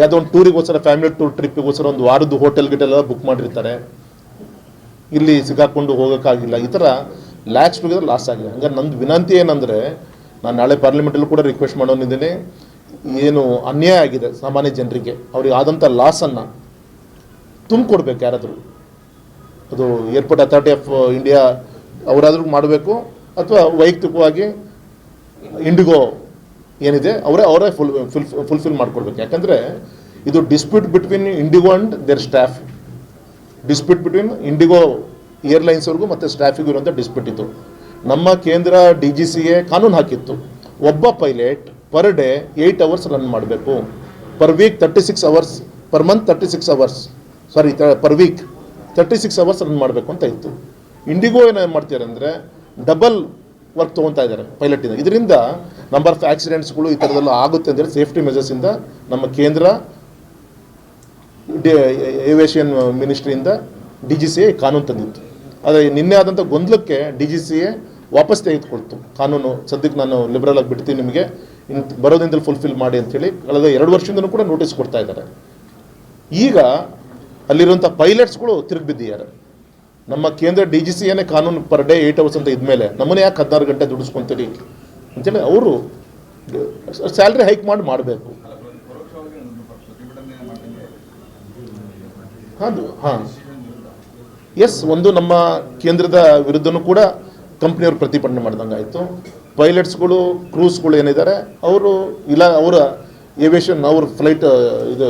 ಯಾವುದೋ ಒಂದು ಟೂರಿಗೋಸ್ಕರ, ಫ್ಯಾಮಿಲಿ ಟೂರ್ ಟ್ರಿಪ್ಪಿಗೋಸ್ಕರ ಒಂದು ವಾರದ್ದು ಹೋಟೆಲ್ ಗಿಟೆಲ್ಲ ಬುಕ್ ಮಾಡಿರ್ತಾರೆ, ಇಲ್ಲಿ ಸಿಗಾಕೊಂಡು ಹೋಗೋಕ್ಕಾಗಿಲ್ಲ. ಈ ಥರ ಲ್ಯಾಕ್ಸ್ ಟುಗೆದರ್ ಲಾಸ್ ಆಗಿದೆ. ಹಂಗಾರೆ ನಂದು ವಿನಂತಿ ಏನಂದರೆ, ನಾನು ನಾಳೆ ಪಾರ್ಲಿಮೆಂಟಲ್ಲೂ ಕೂಡ ರಿಕ್ವೆಸ್ಟ್ ಮಾಡೋನಿದ್ದೀನಿ, ಏನು ಅನ್ಯಾಯ ಆಗಿದೆ ಸಾಮಾನ್ಯ ಜನರಿಗೆ, ಅವ್ರಿಗೆ ಆದಂಥ ಲಾಸನ್ನು ತುಂಬಿಕೊಡ್ಬೇಕು ಯಾರಾದರೂ. ಅದು ಏರ್ಪೋರ್ಟ್ ಅಥಾರಿಟಿ ಆಫ್ ಇಂಡಿಯಾ ಅವರಾದ್ರೂ ಮಾಡಬೇಕು, ಅಥವಾ ವೈಯಕ್ತಿಕವಾಗಿ ಇಂಡಿಗೋ ಏನಿದೆ ಅವರೇ ಫುಲ್ಫಿಲ್ ಮಾಡ್ಕೊಡ್ಬೇಕು. ಯಾಕಂದರೆ ಇದು dispute between IndiGo and their staff, dispute between IndiGo ಏರ್ಲೈನ್ಸ್ವರೆಗೂ ಮತ್ತು ಸ್ಟಾಫಿಗೂ ಇರುವಂಥ ಡಿಸ್ಪ್ಯೂಟ್ ಇದು. ನಮ್ಮ ಕೇಂದ್ರ DGCA ಕಾನೂನು ಹಾಕಿತ್ತು, ಒಬ್ಬ pilot per day 8 hours run ಮಾಡಬೇಕು, per week 36 hours, per month 36 hours, sorry per week 36 hours run ಮಾಡಬೇಕು ಅಂತ ಇತ್ತು. ಇಂಡಿಗೋ ಏನು ಮಾಡ್ತಾರೆ ಅಂದರೆ ಡಬಲ್ ವರ್ಕ್ ತೊಗೊತಾ ಇದ್ದಾರೆ ಪೈಲಟಿಂದ. ಇದರಿಂದ ನಂಬರ್ ಆಫ್ ಆಕ್ಸಿಡೆಂಟ್ಸ್ಗಳು ಈ ಥರದೆಲ್ಲ ಆಗುತ್ತೆ ಅಂದರೆ ಸೇಫ್ಟಿ ಮೆಜರ್ಸಿಂದ ನಮ್ಮ ಕೇಂದ್ರ ಏವಿಯೇಷನ್ ಮಿನಿಸ್ಟ್ರಿಯಿಂದ DGCA ಕಾನೂನು ತಂದಿತ್ತು. ಆದರೆ ನಿನ್ನೆ ಆದಂಥ ಗೊಂದಲಕ್ಕೆ DGCA ವಾಪಸ್ ತೆಗೆದುಕೊಳ್ತು ಕಾನೂನು. ಸದ್ಯಕ್ಕೆ ನಾನು ಲಿಬರಲ್ ಆಗಿ ಬಿಡ್ತೀನಿ, ನಿಮಗೆ ಬರೋದಿಂದಲೇ ಫುಲ್ಫಿಲ್ ಮಾಡಿ ಅಂಥೇಳಿ ಕಳೆದ 2 ವರ್ಷದಿಂದಲೂ ಕೂಡ ನೋಟಿಸ್ ಕೊಡ್ತಾ ಇದ್ದಾರೆ. ಈಗ ಅಲ್ಲಿರುವಂಥ ಪೈಲಟ್ಸ್ಗಳು ತಿರುಗಿ ಬಿದ್ದಿದ್ದಾರೆ. ನಮ್ಮ ಕೇಂದ್ರ DGCAನೇ ಕಾನೂನು ಪರ್ ಡೇ 8 ಅವರ್ಸ್ ಅಂತ ಇದ್ಮೇಲೆ ನಮ್ಮನ್ನೇ ಯಾಕೆ 16 ಗಂಟೆ ದುಡಿಸ್ಕೊತೀರಿ ಅಂತೇಳಿ ಅವರು ಸ್ಯಾಲ್ರಿ ಹೈಕ್ ಮಾಡಬೇಕು. ಎಸ್, ಒಂದು ನಮ್ಮ ಕೇಂದ್ರದ ವಿರುದ್ಧನೂ ಕೂಡ ಕಂಪ್ನಿಯವರು ಪ್ರತಿಭಟನೆ ಮಾಡ್ದಂಗೆ ಆಯಿತು. ಪೈಲಟ್ಸ್ಗಳು, ಕ್ರೂಸ್ಗಳು ಏನಿದ್ದಾರೆ ಅವರು ಅವರ ಏವಿಯೇಷನ್, ಅವ್ರ ಫ್ಲೈಟ್ ಇದು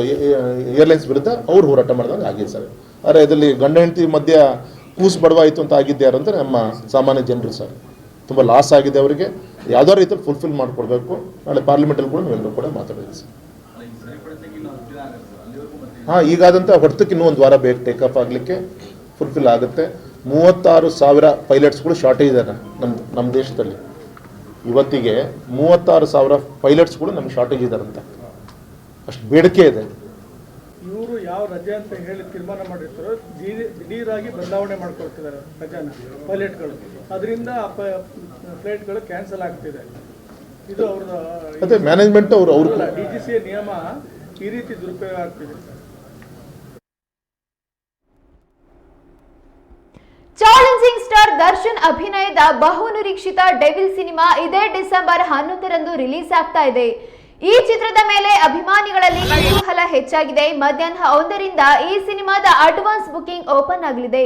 ಏರ್ಲೈನ್ಸ್ ವಿರುದ್ಧ ಅವ್ರು ಹೋರಾಟ ಮಾಡಿದಂಗೆ ಆಗಿದೆ ಸರ್. ಆದರೆ ಇದರಲ್ಲಿ ಗಂಡ ಹೆಂಡತಿ ಮಧ್ಯ ಕೂಸು ಬಡವಾಯಿತು ಅಂತ ಆಗಿದ್ದು ಯಾರು ಅಂದರೆ ನಮ್ಮ ಸಾಮಾನ್ಯ ಜನರು ಸರ್. ತುಂಬ ಲಾಸ್ ಆಗಿದೆ ಅವರಿಗೆ, ಯಾವುದೋ ರೀತಿಯಲ್ಲಿ ಫುಲ್ಫಿಲ್ ಮಾಡಿಕೊಡ್ಬೇಕು. ನಾಳೆ ಪಾರ್ಲಿಮೆಂಟಲ್ಲಿ ಕೂಡ ನಾವೆಲ್ಲರೂ ಕೂಡ ಮಾತಾಡಿದ್ವಿ ಸರ್. ಈಗಾದಂಥ ಹೊರತಕ್ಕೆ ಇನ್ನೂ 1 ವಾರ ಬೇಕು ಟೇಕ್ ಆಫ್ ಆಗಲಿಕ್ಕೆ, ಫುಲ್ಫಿಲ್ ಆಗುತ್ತೆ. 36,000 ಪೈಲಟ್ಸ್ಗಳು ಶಾರ್ಟೇಜ್ ಇದ್ದಾರೆ ನಮ್ಮ ದೇಶದಲ್ಲಿ. ಇವತ್ತಿಗೆ 36,000 ಪೈಲಟ್ಸ್ಗಳು ನಮ್ಗೆ ಶಾರ್ಟೇಜ್ ಇದ್ದಾರಂತ, ಅಷ್ಟು ಬೇಡಿಕೆ ಇದೆ. ಇವರು ಯಾವ ರಜೆ ಅಂತ ಹೇಳಿ ತೀರ್ಮಾನ ಮಾಡಿರ್ತಾರೋ ದಿಢೀರಾಗಿ ಬದಲಾವಣೆ ಮಾಡ್ಕೊಳ್ತಿದ್ದಾರೆ ರಜಾನ ಪೈಲಟ್ಗಳು. ಅದರಿಂದ ಫ್ಲೈಟ್ಗಳು ಕ್ಯಾನ್ಸಲ್ ಆಗ್ತಿದೆ. ಇದು ಅವ್ರದ್ದು ಅದೇ ಮ್ಯಾನೇಜ್ಮೆಂಟ್ ಅವರು DGCA ನಿಯಮ ಈ ರೀತಿ ದುರುಪಯೋಗ ಆಗ್ತಿದೆ. ಚಾಲೆಂಜಿಂಗ್ ಸ್ಟಾರ್ ದರ್ಶನ್ ಅಭಿನಯದ ಬಹುನಿರೀಕ್ಷಿತ ಡೆವಿಲ್ ಸಿನಿಮಾ ಇದೇ ಡಿಸೆಂಬರ್ 11ರಂದು ರಿಲೀಸ್ ಆಗ್ತಾ ಇದೆ. ಈ ಚಿತ್ರದ ಮೇಲೆ ಅಭಿಮಾನಿಗಳಲ್ಲಿ ಕುತೂಹಲ ಹೆಚ್ಚಾಗಿದೆ. ಮಧ್ಯಾಹ್ನ 1ರಿಂದ ಈ ಸಿನಿಮಾದ ಅಡ್ವಾನ್ಸ್ ಬುಕಿಂಗ್ ಓಪನ್ ಆಗಲಿದೆ.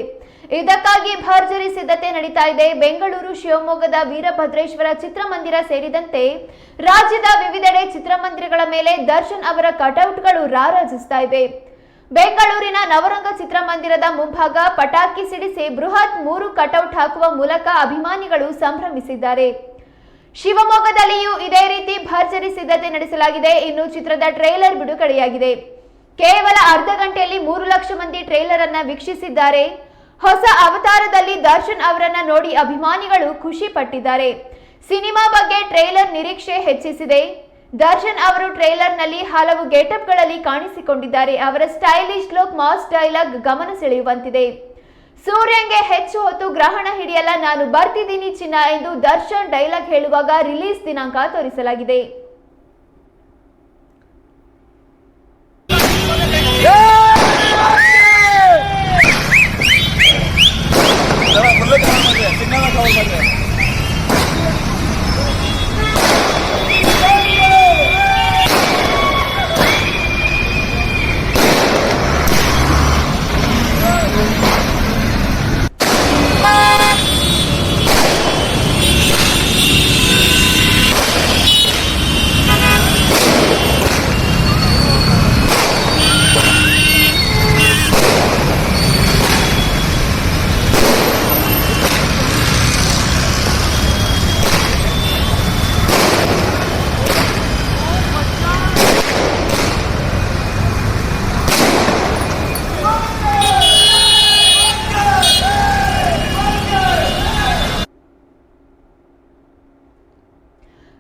ಇದಕ್ಕಾಗಿ ಭರ್ಜರಿ ಸಿದ್ಧತೆ ನಡೀತಾ ಇದೆ. ಬೆಂಗಳೂರು, ಶಿವಮೊಗ್ಗದ ವೀರಭದ್ರೇಶ್ವರ ಚಿತ್ರಮಂದಿರ ಸೇರಿದಂತೆ ರಾಜ್ಯದ ವಿವಿಧೆಡೆ ಚಿತ್ರಮಂದಿರಗಳ ಮೇಲೆ ದರ್ಶನ್ ಅವರ ಕಟೌಟ್ಗಳು ರಾರಾಜಿಸ್ತಾ ಇವೆ. ಬೆಂಗಳೂರಿನ ನವರಂಗ ಚಿತ್ರಮಂದಿರದ ಮುಂಭಾಗ ಪಟಾಕಿ ಸಿಡಿಸಿ ಬೃಹತ್ 3 ಕಟೌಟ್ ಹಾಕುವ ಮೂಲಕ ಅಭಿಮಾನಿಗಳು ಸಂಭ್ರಮಿಸಿದ್ದಾರೆ. ಶಿವಮೊಗ್ಗದಲ್ಲಿಯೂ ಇದೇ ರೀತಿ ಭರ್ಜರಿ ಸಿದ್ಧತೆ ನಡೆಸಲಾಗಿದೆ. ಇನ್ನು ಚಿತ್ರದ ಟ್ರೇಲರ್ ಬಿಡುಗಡೆಯಾಗಿದೆ. ಕೇವಲ ಅರ್ಧ ಗಂಟೆಯಲ್ಲಿ 3 ಲಕ್ಷ ಮಂದಿ ಟ್ರೇಲರ್ ಅನ್ನ ವೀಕ್ಷಿಸಿದ್ದಾರೆ. ಹೊಸ ಅವತಾರದಲ್ಲಿ ದರ್ಶನ್ ಅವರನ್ನ ನೋಡಿ ಅಭಿಮಾನಿಗಳು ಖುಷಿ ಪಟ್ಟಿದ್ದಾರೆ. ಸಿನಿಮಾ ಬಗ್ಗೆ ಟ್ರೇಲರ್ ನಿರೀಕ್ಷೆ ಹೆಚ್ಚಿಸಿದೆ. ದರ್ಶನ್ ಅವರು ಟ್ರೇಲರ್ನಲ್ಲಿ ಹಲವು ಗೆಟಪ್ಗಳಲ್ಲಿ ಕಾಣಿಸಿಕೊಂಡಿದ್ದಾರೆ. ಅವರ ಸ್ಟೈಲಿಶ್ ಲುಕ್, ಮಾಸ್ ಡೈಲಾಗ್ ಗಮನ ಸೆಳೆಯುವಂತಿದೆ. ಸೂರ್ಯಂಗೆ ಹೆಚ್ಚು ಹೊತ್ತು ಗ್ರಹಣ ಹಿಡಿಯಲ್ಲ, ನಾನು ಬರ್ತಿದ್ದೀನಿ ಚಿನ್ನ ಎಂದು ದರ್ಶನ್ ಡೈಲಾಗ್ ಹೇಳುವಾಗ ರಿಲೀಸ್ ದಿನಾಂಕ ತೋರಿಸಲಾಗಿದೆ.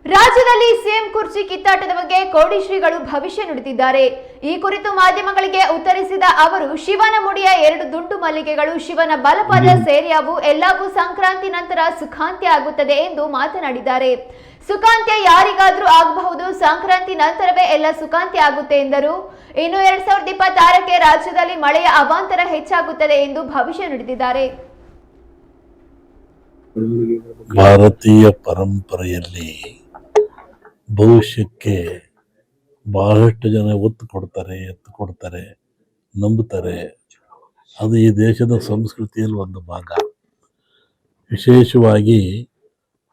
ರಾಜ್ಯದಲ್ಲಿ ಸಿಎಂ ಕುರ್ಚಿ ಕಿತ್ತಾಟದ ಬಗ್ಗೆ ಕೋಡಿಶ್ರೀಗಳು ಭವಿಷ್ಯ ನುಡಿದಿದ್ದಾರೆ. ಈ ಕುರಿತು ಮಾಧ್ಯಮಗಳಿಗೆ ಉತ್ತರಿಸಿದ ಅವರು, ಶಿವನ ಮುಡಿಯ 2 ದುಂಡು ಮಲ್ಲಿಗೆಗಳು ಶಿವನ ಬಲಪಾದ ಸೇರಿಯಾವು, ಎಲ್ಲವೂ ಸಂಕ್ರಾಂತಿ ನಂತರ ಸುಖಾಂತ್ಯ ಆಗುತ್ತದೆ ಎಂದು ಮಾತನಾಡಿದ್ದಾರೆ. ಸುಖಾಂತ್ಯ ಯಾರಿಗಾದ್ರೂ ಆಗಬಹುದು, ಸಂಕ್ರಾಂತಿ ನಂತರವೇ ಎಲ್ಲ ಸುಖಾಂತ್ಯ ಆಗುತ್ತೆ ಎಂದರು. ಇನ್ನು 2026ಕ್ಕೆ ರಾಜ್ಯದಲ್ಲಿ ಮಳೆಯ ಅವಾಂತರ ಹೆಚ್ಚಾಗುತ್ತದೆ ಎಂದು ಭವಿಷ್ಯ ನುಡಿದಿದ್ದಾರೆ. ಭಾರತೀಯ ಪರಂಪರೆಯಲ್ಲಿ ಭವಿಷ್ಯಕ್ಕೆ ಬಹಳಷ್ಟು ಜನ ಎತ್ತು ಕೊಡ್ತಾರೆ, ನಂಬುತ್ತಾರೆ. ಅದು ಈ ದೇಶದ ಸಂಸ್ಕೃತಿಯಲ್ಲಿ ಒಂದು ಭಾಗ. ವಿಶೇಷವಾಗಿ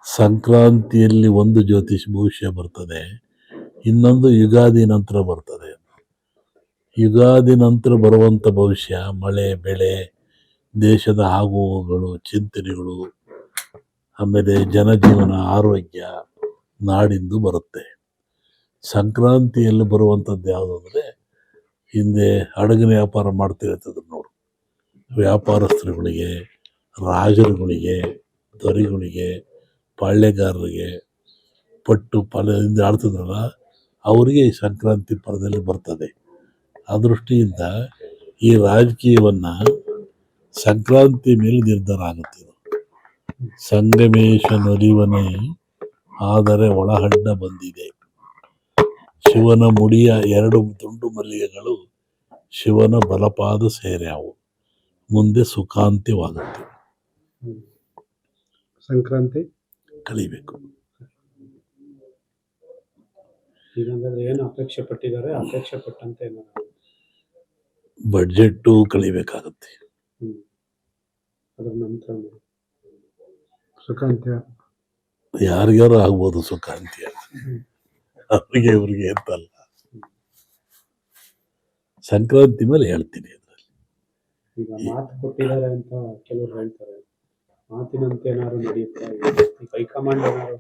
ಸಂಕ್ರಾಂತಿಯಲ್ಲಿ ಒಂದು ಜ್ಯೋತಿಷ್ ಭವಿಷ್ಯ ಬರ್ತದೆ, ಇನ್ನೊಂದು ಯುಗಾದಿ ನಂತರ ಬರ್ತದೆ. ಯುಗಾದಿ ನಂತರ ಬರುವಂಥ ಭವಿಷ್ಯ ಮಳೆ, ಬೆಳೆ, ದೇಶದ ಆಗುಹೋಗುಗಳು, ಚಿಂತನೆಗಳು, ಆಮೇಲೆ ಜನಜೀವನ, ಆರೋಗ್ಯ, ನಾಡಿಂದು ಬರುತ್ತೆ. ಸಂಕ್ರಾಂತಿಯಲ್ಲಿ ಬರುವಂಥದ್ದು ಯಾವುದಂದರೆ, ಹಿಂದೆ ಹಡಗಿನ ವ್ಯಾಪಾರ ಮಾಡ್ತಿರ್ತದ್ರು ನೋಡು, ವ್ಯಾಪಾರಸ್ಥರುಗಳಿಗೆ, ರಾಜರುಗಳಿಗೆ, ದೊರೆಗಳಿಗೆ, ಪಾಳ್ಯಗಾರರಿಗೆ, ಪಟ್ಟು ಪಾಳ್ಯದಿಂದ ಆಡ್ತಿದ್ರಲ್ಲ, ಅವರಿಗೆ ಈ ಸಂಕ್ರಾಂತಿ ಪರದಲ್ಲಿ ಬರ್ತದೆ. ಆ ದೃಷ್ಟಿಯಿಂದ ಈ ರಾಜಕೀಯವನ್ನು ಸಂಕ್ರಾಂತಿ ಮೇಲೆ ನಿರ್ಧಾರ ಆಗುತ್ತೆ. ಸಂಗಮೇಶ ನಲಿವನೇ ಆದರೆ ಒಳಹಡ್ಡ ಬಂದಿದೆ. ಶಿವನ ಮುಡಿಯ 2 ದುಂಡು ಮಲ್ಲಿಗೆಗಳು ಶಿವನ ಬಲಪಾದ ಸೇರ್ಯಾವು, ಮುಂದೆ ಸುಖಾಂತ್ಯವಾಗುತ್ತೆ. ಸಂಕ್ರಾಂತಿ ಕಳಿಬೇಕು. ಏನು ಅಪೇಕ್ಷೆ ಪಟ್ಟಿದ್ದಾರೆ, ಅಪೇಕ್ಷೆ ಪಟ್ಟಂತೆ ಬಡ್ಜೆಟ್ಟು ಕಳಿಬೇಕಾಗತ್ತೆ. ಅದ್ರ ನಂತರ ಸುಖಾಂತ್ಯ ಯಾರಿಗಾರು ಆಗ್ಬೋದು ಸುಖಾಂತ್ಯ, ಅವ್ರಿಗೆ ಇವ್ರಿಗೆ ಅಂತಲ್ಲ. ಸಂಕ್ರಾಂತಿ ಮೇಲೆ ಹೇಳ್ತೀನಿ. ಅದರಲ್ಲಿ ಈಗ ಮಾತು ಕೊಟ್ಟಿದ್ದಾರೆ ಅಂತ ಕೆಲವರು ಹೇಳ್ತಾರೆ, ಮಾತಿನಂತೆ ಏನಾದ್ರು ನಡೆಯುತ್ತೆ, ಈಗ ಹೈಕಮಾಂಡ್ ಏನಾದ್ರು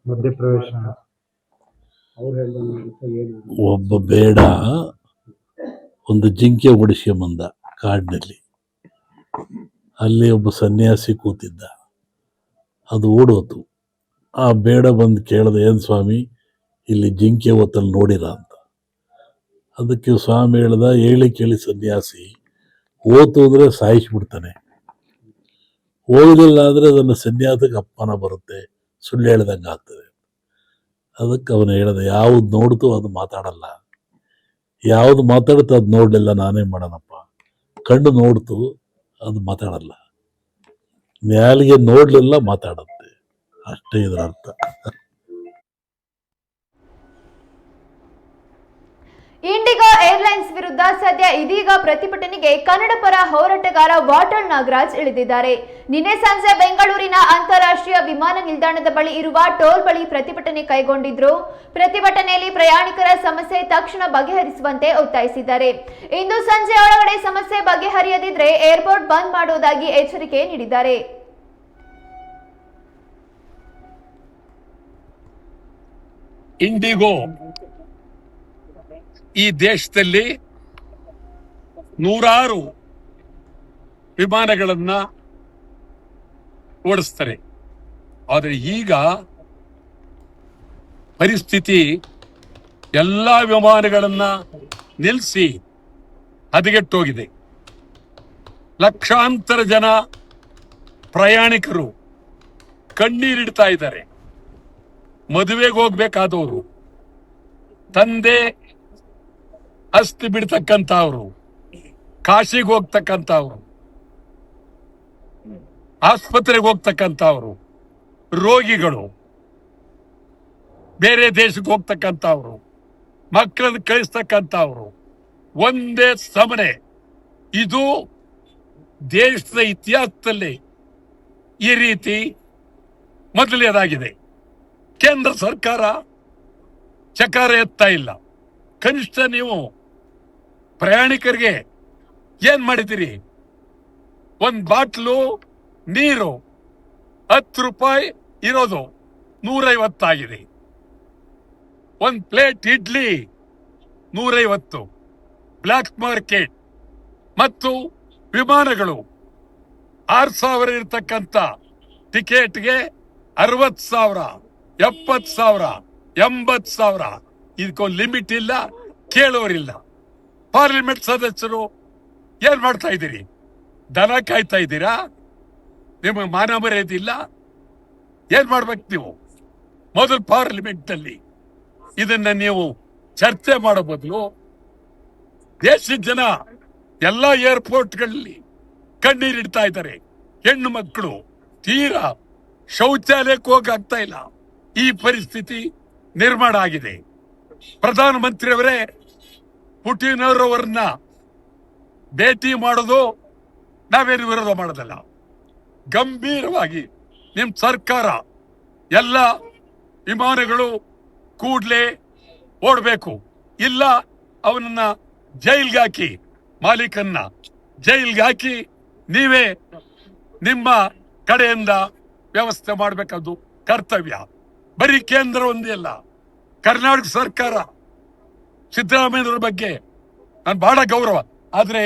ಮಧ್ಯಪ್ರವೇಶ, ಅವ್ರು ಹೇಳ್ದಂಗೆ ಏನು ಒಬ್ಬ ಬೇಡ ಒಂದು ಜಿಂಕೆ ಓಡಿಸ್ಕೊಂಬಂದ ಕಾಡಿನಲ್ಲಿ. ಅಲ್ಲಿ ಒಬ್ಬ ಸನ್ಯಾಸಿ ಕೂತಿದ್ದ, ಅದು ಓಡೋತು. ಆ ಬೇಡ ಬಂದು ಕೇಳ್ದ, ಏನು ಸ್ವಾಮಿ ಇಲ್ಲಿ ಜಿಂಕೆ ಹೊತ್ತಲ್ಲಿ ನೋಡಿರ ಅಂತ. ಅದಕ್ಕೆ ಸ್ವಾಮಿ ಹೇಳ್ದ, ಹೇಳಿ ಕೇಳಿ ಸನ್ಯಾಸಿ, ಓತು ಅಂದರೆ ಸಾಯಿಸ್ಬಿಡ್ತಾನೆ, ಹೋಗಲಿಲ್ಲ ಅಂದರೆ ಅದನ್ನು ಸನ್ಯಾಸಕ್ಕೆ ಅಪ್ಪನ ಬರುತ್ತೆ, ಸುಳ್ಳು ಹೇಳ್ದಂಗೆ ಆಗ್ತದೆ. ಅದಕ್ಕೆ ಅವನು ಹೇಳ್ದ, ಯಾವ್ದು ನೋಡ್ತು ಅದು ಮಾತಾಡಲ್ಲ, ಯಾವ್ದು ಮಾತಾಡುತ್ತೋ ಅದು ನೋಡಲಿಲ್ಲ ನಾನೇ ಮಾಡೋಣಪ್ಪ. ಕಣ್ಣು ನೋಡ್ತು ಅದು ಮಾತಾಡಲ್ಲ, ನ್ಯಾಲಿಗೆ ನೋಡಲಿಲ್ಲ ಮಾತಾಡುತ್ತೆ, ಅಷ್ಟೇ ಇದರ ಅರ್ಥ. ಇಂಡಿಗೋ ಏರ್ಲೈನ್ಸ್ ವಿರುದ್ಧ ಸದ್ಯ ಇದೀಗ ಪ್ರತಿಭಟನೆಗೆ ಕನ್ನಡ ಪರ ಹೋರಾಟಗಾರ ವಾಟಾಳ್ ನಾಗರಾಜ್ ಇಳಿದಿದ್ದಾರೆ. ನಿನ್ನೆ ಸಂಜೆ ಬೆಂಗಳೂರಿನ ಅಂತಾರಾಷ್ಟ್ರೀಯ ವಿಮಾನ ನಿಲ್ದಾಣದ ಬಳಿ ಇರುವ ಟೋಲ್ ಬಳಿ ಪ್ರತಿಭಟನೆ ಕೈಗೊಂಡಿದ್ರು. ಪ್ರತಿಭಟನೆಯಲ್ಲಿ ಪ್ರಯಾಣಿಕರ ಸಮಸ್ಯೆ ತಕ್ಷಣ ಬಗೆಹರಿಸುವಂತೆ ಒತ್ತಾಯಿಸಿದ್ದಾರೆ. ಇಂದು ಸಂಜೆ ಒಳಗಡೆ ಸಮಸ್ಯೆ ಬಗೆಹರಿಯದಿದ್ರೆ ಏರ್ಪೋರ್ಟ್ ಬಂದ್ ಮಾಡುವುದಾಗಿ ಎಚ್ಚರಿಕೆ ನೀಡಿದ್ದಾರೆ. ಇಂಡಿಗೋ ಈ ದೇಶದಲ್ಲಿ ನೂರಾರು ವಿಮಾನಗಳನ್ನ ಓಡಿಸ್ತಾರೆ. ಆದರೆ ಈಗ ಪರಿಸ್ಥಿತಿ ಎಲ್ಲ ವಿಮಾನಗಳನ್ನ ನಿಲ್ಲಿಸಿ ಹದಗೆಟ್ಟೋಗಿದೆ. ಲಕ್ಷಾಂತರ ಜನ ಪ್ರಯಾಣಿಕರು ಕಣ್ಣೀರಿಡ್ತಾ ಇದ್ದಾರೆ. ಮದುವೆಗೆ ಹೋಗ್ಬೇಕಾದವರು, ತಂದೆ ಅಸ್ಥಿ ಬಿಡ್ತಕ್ಕಂಥವ್ರು, ಕಾಶಿಗೆ ಹೋಗ್ತಕ್ಕಂಥವ್ರು, ಆಸ್ಪತ್ರೆಗೆ ಹೋಗ್ತಕ್ಕಂಥವ್ರು, ರೋಗಿಗಳು, ಬೇರೆ ದೇಶಕ್ಕೆ ಹೋಗ್ತಕ್ಕಂಥವ್ರು, ಮಕ್ಕಳನ್ನು ಕಳಿಸ್ತಕ್ಕಂಥವ್ರು, ಒಂದೇ ಸಮನೆ. ಇದು ದೇಶದ ಇತಿಹಾಸದಲ್ಲಿ ಈ ರೀತಿ ಮೊದಲನೇದಾಗಿದೆ. ಕೇಂದ್ರ ಸರ್ಕಾರ ಚಕಾರ ಎತ್ತಾ ಇಲ್ಲ. ಕನಿಷ್ಠ ನೀವು ಪ್ರಯಾಣಿಕರಿಗೆ ಏನ್ ಮಾಡಿದ್ದೀರಿ? ಒಂದು ಬಾಟ್ಲು ನೀರು 10 ರೂಪಾಯಿ ಇರೋದು 150 ಆಗಿದೆ. ಒಂದು ಪ್ಲೇಟ್ ಇಡ್ಲಿ 150. ಬ್ಲ್ಯಾಕ್ ಮಾರ್ಕೆಟ್ ಮತ್ತು ವಿಮಾನಗಳು 6,000 ಇರತಕ್ಕಂಥ ಟಿಕೆಟ್ಗೆ 60,000, 70,000, 80,000. ಇದಕ್ಕೊಂದು ಲಿಮಿಟ್ ಇಲ್ಲ, ಕೇಳೋರಿಲ್ಲ. ಪಾರ್ಲಿಮೆಂಟ್ ಸದಸ್ಯರು ಏನ್ ಮಾಡ್ತಾ ಇದ್ದೀರಿ? ದನ ಕಾಯ್ತಾ ಇದ್ದೀರಾ? ನಿಮಗೆ ಮಾನ ಮರ್ಯಾದಿಲ್ಲ? ಏನ್ ಮಾಡ್ಬೇಕು ನೀವು? ಮೊದಲು ಪಾರ್ಲಿಮೆಂಟ್ ನಲ್ಲಿ ಇದನ್ನ ನೀವು ಚರ್ಚೆ ಮಾಡೋ ಬದಲು ದೇಶದ ಜನ ಎಲ್ಲ ಏರ್ಪೋರ್ಟ್ಗಳಲ್ಲಿ ಕಣ್ಣೀರಿಡ್ತಾ ಇದ್ದಾರೆ. ಹೆಣ್ಣು ಮಕ್ಕಳು ತೀರಾ ಶೌಚಾಲಯಕ್ಕೆ ಹೋಗಾಗ್ತಾ ಇಲ್ಲ. ಈ ಪರಿಸ್ಥಿತಿ ನಿರ್ಮಾಣ ಆಗಿದೆ. ಪ್ರಧಾನಮಂತ್ರಿಯವರೇ ಪುಟಿನ್ ಅವರನ್ನ ಭೇಟಿ ಮಾಡೋದು ನಾವೇನು ವಿರೋಧ ಮಾಡೋದಲ್ಲ. ಗಂಭೀರವಾಗಿ ನಿಮ್ ಸರ್ಕಾರ ಎಲ್ಲ ವಿಮಾನಗಳು ಕೂಡ್ಲೆ ಓಡಬೇಕು, ಇಲ್ಲ ಅವನನ್ನ ಜೈಲ್ಗೆ ಹಾಕಿ, ಮಾಲೀಕನ್ನ ಜೈಲ್ಗೆ ಹಾಕಿ ನೀವೇ ನಿಮ್ಮ ಕಡೆಯಿಂದ ವ್ಯವಸ್ಥೆ ಮಾಡಬೇಕಾದ್ದು ಕರ್ತವ್ಯ. ಬರೀ ಕೇಂದ್ರ ಒಂದೇ ಅಲ್ಲ, ಕರ್ನಾಟಕ ಸರ್ಕಾರ ಸಿದ್ದರಾಮಯ್ಯನವರ ಬಗ್ಗೆ ನಾನು ಬಹಳ ಗೌರವ. ಆದ್ರೆ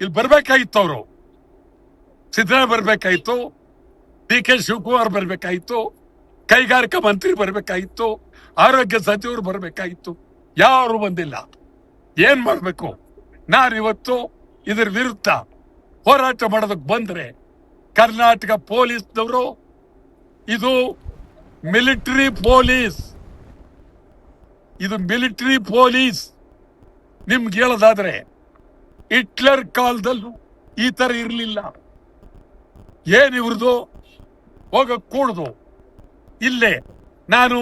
ಇಲ್ಲಿ ಬರ್ಬೇಕಾಗಿತ್ತು, ಅವರು ಸಿದ್ದರಾಮಯ್ಯ ಬರ್ಬೇಕಾಗಿತ್ತು, DK ಶಿವಕುಮಾರ್ ಬರ್ಬೇಕಾಗಿತ್ತು, ಕೈಗಾರಿಕಾ ಮಂತ್ರಿ ಬರ್ಬೇಕಾಗಿತ್ತು, ಆರೋಗ್ಯ ಸಚಿವರು ಬರ್ಬೇಕಾಗಿತ್ತು. ಯಾರು ಬಂದಿಲ್ಲ. ಏನ್ ಮಾಡ್ಬೇಕು? ನಾನಿವತ್ತು ಇದರ ವಿರುದ್ಧ ಹೋರಾಟ ಮಾಡೋದಕ್ಕೆ ಬಂದ್ರೆ ಕರ್ನಾಟಕ ಪೊಲೀಸ್ನವರು ಇದು ಮಿಲಿಟರಿ ಪೊಲೀಸ್, ಇದು ಮಿಲಿಟರಿ ಪೊಲೀಸ್. ನಿಮ್ಗೆ ಹೇಳೋದಾದ್ರೆ ಹಿಟ್ಲರ್ ಕಾಲದಲ್ಲೂ ಈ ತರ ಇರಲಿಲ್ಲ. ಏನ್ ಇವ್ರದು ಹೋಗಕ್ ಕೂಡುದು. ಇಲ್ಲೇ ನಾನು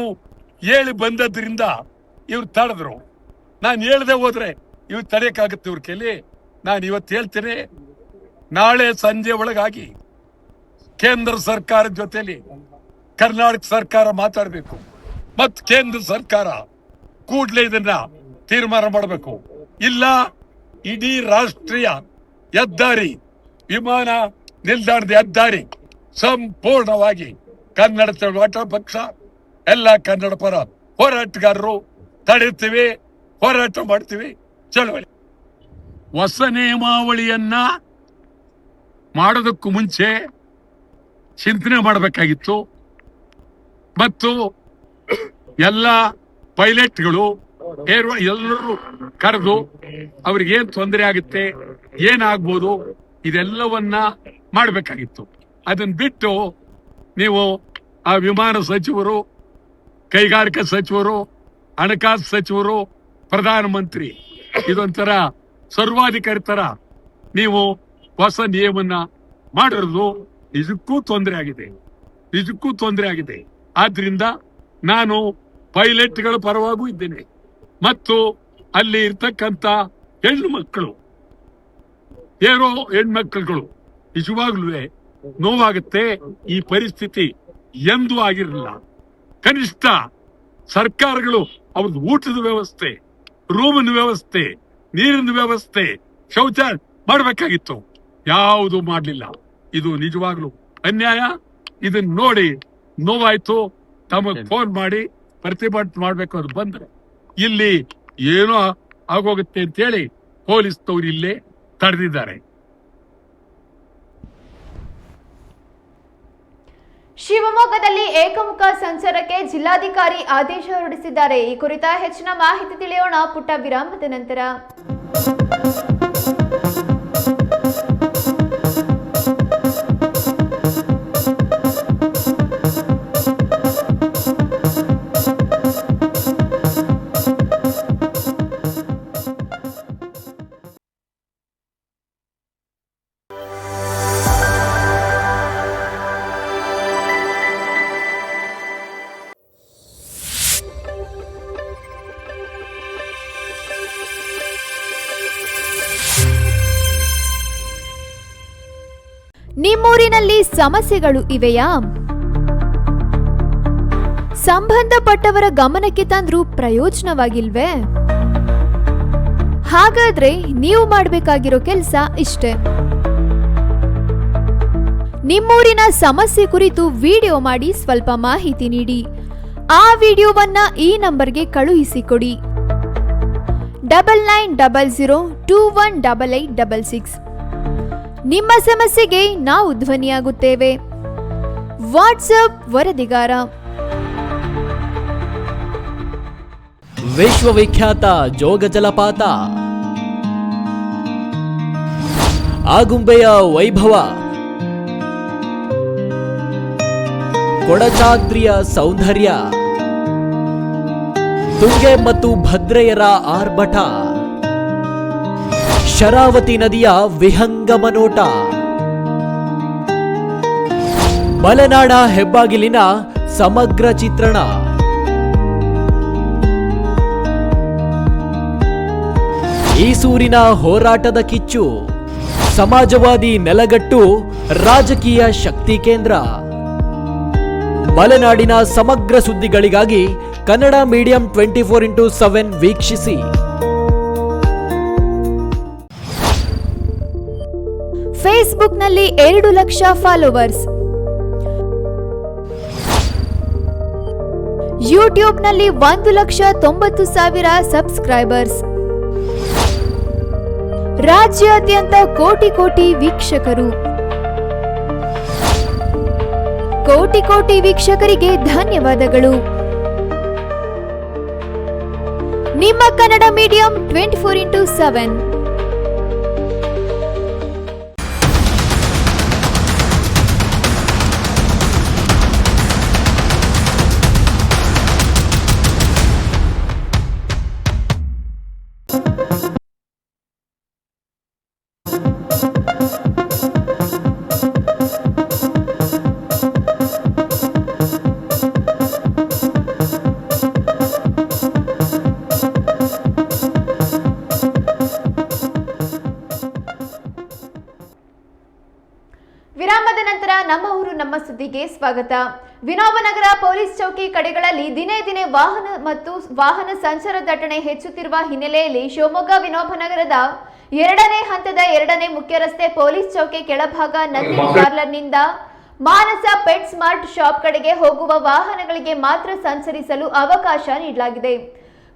ಹೇಳಿ ಬಂದದ್ರಿಂದ ಇವ್ರು ತಡೆದ್ರು. ನಾನು ಹೇಳ್ದೆ ಹೋದ್ರೆ ಇವ್ರು ತಡೆಯಕ್ಕಾಗತ್ತೆ ಇವ್ರ ಕೈಲಿ? ನಾನು ಇವತ್ತು ಹೇಳ್ತೇನೆ, ನಾಳೆ ಸಂಜೆ ಒಳಗಾಗಿ ಕೇಂದ್ರ ಸರ್ಕಾರದ ಜೊತೆಲಿ ಕರ್ನಾಟಕ ಸರ್ಕಾರ ಮಾತಾಡಬೇಕು ಮತ್ತು ಕೇಂದ್ರ ಸರ್ಕಾರ ಕೂಡಲೇ ಇದನ್ನ ತೀರ್ಮಾನ ಮಾಡಬೇಕು. ಇಲ್ಲ ಇಡೀ ರಾಷ್ಟ್ರೀಯ ಹೆದ್ದಾರಿ, ವಿಮಾನ ನಿಲ್ದಾಣದ ಹೆದ್ದಾರಿ ಸಂಪೂರ್ಣವಾಗಿ ಕನ್ನಡ ಚಳವಳಿ ಪಕ್ಷ, ಎಲ್ಲ ಕನ್ನಡ ಪರ ಹೋರಾಟಗಾರರು ತಡೆಯುತ್ತೀವಿ, ಹೋರಾಟ ಮಾಡ್ತೀವಿ. ಚಳವಳಿ ಹೊಸ ನಿಯಮಾವಳಿಯನ್ನ ಮಾಡೋದಕ್ಕೂ ಮುಂಚೆ ಚಿಂತನೆ ಮಾಡಬೇಕಾಗಿತ್ತು. ಮತ್ತು ಎಲ್ಲ ಪೈಲಟ್ಗಳು ಎಲ್ಲರೂ ಕರೆದು ಅವ್ರಿಗೇನ್ ತೊಂದರೆ ಆಗುತ್ತೆ, ಏನಾಗ್ಬೋದು, ಇದೆಲ್ಲವನ್ನ ಮಾಡಬೇಕಾಗಿತ್ತು. ಅದನ್ನ ಬಿಟ್ಟು ನೀವು ಆ ವಿಮಾನ ಸಚಿವರು, ಕೈಗಾರಿಕಾ ಸಚಿವರು, ಹಣಕಾಸು ಸಚಿವರು, ಪ್ರಧಾನಮಂತ್ರಿ ಇದೊಂಥರ ಸರ್ವಾಧಿಕಾರಿ ತರ ನೀವು ಹೊಸ ನಿಯಮನ ಮಾಡಿರೋದು ನಿಜಕ್ಕೂ ತೊಂದರೆ ಆಗಿದೆ, ನಿಜಕ್ಕೂ ತೊಂದರೆ ಆಗಿದೆ. ಆದ್ರಿಂದ ನಾನು ಪೈಲಟ್ಗಳ ಪರವಾಗೂ ಇದ್ದೇನೆ ಮತ್ತು ಅಲ್ಲಿ ಇರ್ತಕ್ಕಂಥ ಹೆಣ್ಣು ಮಕ್ಕಳು, ಏನೋ ಹೆಣ್ಮಕ್ಳುಗಳು ನಿಜವಾಗ್ಲೂ ನೋವಾಗುತ್ತೆ. ಈ ಪರಿಸ್ಥಿತಿ ಎಂದೂ ಆಗಿರಲಿಲ್ಲ. ಕನಿಷ್ಠ ಸರ್ಕಾರಗಳು ಅವ್ರದ್ದು ಊಟದ ವ್ಯವಸ್ಥೆ, ರೂಮಿನ ವ್ಯವಸ್ಥೆ, ನೀರಿನ ವ್ಯವಸ್ಥೆ, ಶೌಚಾಲಯ ಮಾಡಬೇಕಾಗಿತ್ತು. ಯಾವುದು ಮಾಡಲಿಲ್ಲ. ಇದು ನಿಜವಾಗ್ಲೂ ಅನ್ಯಾಯ. ಇದನ್ನ ನೋಡಿ ನೋವಾಯ್ತು. ತಮಗೆ ಫೋನ್ ಮಾಡಿ ಪ್ರತಿಭಟನೆ ಮಾಡ್ಬೇಕು ಅಂತ ಬಂದ್ರೆ ಇಲ್ಲಿ ಏನೋ ಆಗೋಗುತ್ತೆ ಅಂತೇಳಿ ಪೊಲೀಸ್ನವರು ಇಲ್ಲೇ ತಡೆದಿದ್ದಾರೆ. ಶಿವ ಶಿವಮೊಗ್ಗದಲ್ಲಿ ಏಕಮುಖ ಸಂಚಾರಕ್ಕೆ ಜಿಲ್ಲಾಧಿಕಾರಿ ಆದೇಶ ಹೊರಡಿಸಿದ್ದಾರೆ. ಈ ಕುರಿತ ಹೆಚ್ಚಿನ ಮಾಹಿತಿ ತಿಳಿಯೋಣ ಪುಟ್ಟ ವಿರಾಮದ ನಂತರ. ನಿಮ್ಮೂರಿನಲ್ಲಿ ಸಮಸ್ಯೆಗಳು ಇವೆಯಾ? ಸಂಬಂಧಪಟ್ಟವರ ಗಮನಕ್ಕೆ ತಂದ್ರೂ ಪ್ರಯೋಜನವಾಗಿಲ್ವೇ? ಹಾಗಾದ್ರೆ ನೀವು ಮಾಡಬೇಕಾಗಿರೋ ಕೆಲಸ ಇಷ್ಟೇ. ನಿಮ್ಮೂರಿನ ಸಮಸ್ಯೆ ಕುರಿತು ವಿಡಿಯೋ ಮಾಡಿ ಸ್ವಲ್ಪ ಮಾಹಿತಿ ನೀಡಿ. ಆ ವಿಡಿಯೋವನ್ನ ಈ ನಂಬರ್ಗೆ ಕಳುಹಿಸಿಕೊಡಿ. 9900218866. ನಿಮ್ಮ ಸಮಸ್ಯೆಗೆ ನಾವು ಧ್ವನಿಯಾಗುತ್ತೇವೆ. ವಾಟ್ಸ್ಆಪ್ ವರದಿಗಾರ. ವಿಶ್ವವಿಖ್ಯಾತ ಜೋಗ ಜಲಪಾತ, ಆಗುಂಬೆಯ ವೈಭವ, ಕೊಡಚಾದ್ರಿಯ ಸೌಂದರ್ಯ, ತುಂಗೆ ಮತ್ತು ಭದ್ರೆಯರ ಆರ್ಭಟ, ಶರಾವತಿ ನದಿಯ ವಿಹಂಗಮ ನೋಟ, ಮಲೆನಾಡ ಹೆಬ್ಬಾಗಿಲಿನ ಸಮಗ್ರ ಚಿತ್ರಣ, ಈಸೂರಿನ ಹೋರಾಟದ ಕಿಚ್ಚು, ಸಮಾಜವಾದಿ ನೆಲಗಟ್ಟು ರಾಜಕೀಯ ಶಕ್ತಿ ಕೇಂದ್ರ. ಮಲೆನಾಡಿನ ಸಮಗ್ರ ಸುದ್ದಿಗಳಿಗಾಗಿ ಕನ್ನಡ ಮೀಡಿಯಂ 24x7 ವೀಕ್ಷಿಸಿ. ಫೇಸ್ಬುಕ್ನಲ್ಲಿ 2 ಲಕ್ಷ ಫಾಲೋವರ್ಸ್, ಯೂಟ್ಯೂಬ್ನಲ್ಲಿ 1,90,000 ಸಬ್ಸ್ಕ್ರೈಬರ್ಸ್, ರಾಜ್ಯಾದ್ಯಂತ ಕೋಟಿ ವೀಕ್ಷಕರು. ಕೋಟಿ ವೀಕ್ಷಕರಿಗೆ ಧನ್ಯವಾದಗಳು. ನಿಮ್ಮ ಕನ್ನಡ ಮೀಡಿಯಂ 24x7. ವಿರಾಮದ ನಂತರ ನಮ್ಮ ಊರು ನಮ್ಮ ಸುದ್ದಿಗೆ ಸ್ವಾಗತ. ವಿನೋಬನಗರ ಪೊಲೀಸ್ ಚೌಕಿ ಕಡೆಗಳಲ್ಲಿ ದಿನೇ ದಿನೇ ವಾಹನ ಸಂಚಾರ ದಟ್ಟಣೆ ಹೆಚ್ಚುತ್ತಿರುವ ಹಿನ್ನೆಲೆಯಲ್ಲಿ ಶಿವಮೊಗ್ಗ ವಿನೋಬನಗರದ 2ನೇ ಹಂತದ 2ನೇ ಮುಖ್ಯ ರಸ್ತೆ ಪೊಲೀಸ್ ಚೌಕಿ ಕೆಳಭಾಗ ನಂದಿನಿ ಪಾರ್ಲರ್ನಿಂದ ಮಾನಸ ಪೆಟ್ ಸ್ಮಾರ್ಟ್ ಶಾಪ್ ಕಡೆಗೆ ಹೋಗುವ ವಾಹನಗಳಿಗೆ ಮಾತ್ರ ಸಂಚರಿಸಲು ಅವಕಾಶ ನೀಡಲಾಗಿದೆ.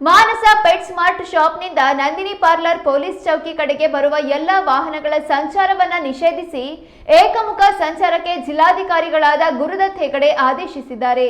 ಮಾನಸ ಪೆಟ್ ಸ್ಮಾರ್ಟ್ ಶಾಪ್ನಿಂದ ನಂದಿನಿ ಪಾರ್ಲರ್ ಪೊಲೀಸ್ ಚೌಕಿ ಕಡೆಗೆ ಬರುವ ಎಲ್ಲ ವಾಹನಗಳ ಸಂಚಾರವನ್ನ ನಿಷೇಧಿಸಿ ಏಕಮುಖ ಸಂಚಾರಕ್ಕೆ ಜಿಲ್ಲಾಧಿಕಾರಿಗಳಾದ ಗುರುದತ್ ಹೆಗಡೆ ಆದೇಶಿಸಿದ್ದಾರೆ.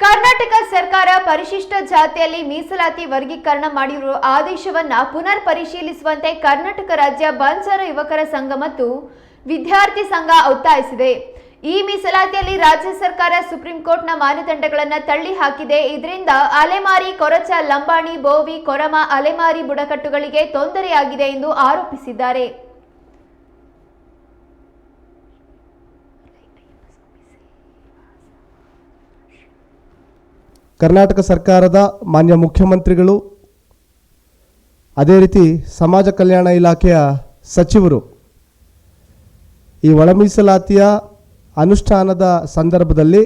ಕರ್ನಾಟಕ ಸರ್ಕಾರ ಪರಿಶಿಷ್ಟ ಜಾತಿಯಲ್ಲಿ ಮೀಸಲಾತಿ ವರ್ಗೀಕರಣ ಮಾಡಿರುವ ಆದೇಶವನ್ನ ಪುನರ್ ಪರಿಶೀಲಿಸುವಂತೆ ಕರ್ನಾಟಕ ರಾಜ್ಯ ಬಂಜಾರ ಯುವಕರ ಸಂಘ ಮತ್ತು ವಿದ್ಯಾರ್ಥಿ ಸಂಘ ಒತ್ತಾಯಿಸಿದೆ. ಈ ಮೀಸಲಾತಿಯಲ್ಲಿ ರಾಜ್ಯ ಸರ್ಕಾರ ಸುಪ್ರೀಂ ಕೋರ್ಟ್ನ ಮಾನದಂಡಗಳನ್ನು ತಳ್ಳಿ ಹಾಕಿದೆ. ಇದರಿಂದ ಅಲೆಮಾರಿ, ಕೊರಚ, ಲಂಬಾಣಿ, ಬೋವಿ, ಕೊರಮ, ಅಲೆಮಾರಿ ಬುಡಕಟ್ಟುಗಳಿಗೆ ತೊಂದರೆಯಾಗಿದೆ ಎಂದು ಆರೋಪಿಸಿದ್ದಾರೆ. ಕರ್ನಾಟಕ ಸರ್ಕಾರದ ಮಾನ್ಯ ಮುಖ್ಯಮಂತ್ರಿಗಳು, ಅದೇ ರೀತಿ ಸಮಾಜ ಕಲ್ಯಾಣ ಇಲಾಖೆಯ ಸಚಿವರು ಈ ಒಳ ಮೀಸಲಾತಿಯ ಅನುಷ್ಠಾನದ ಸಂದರ್ಭದಲ್ಲಿ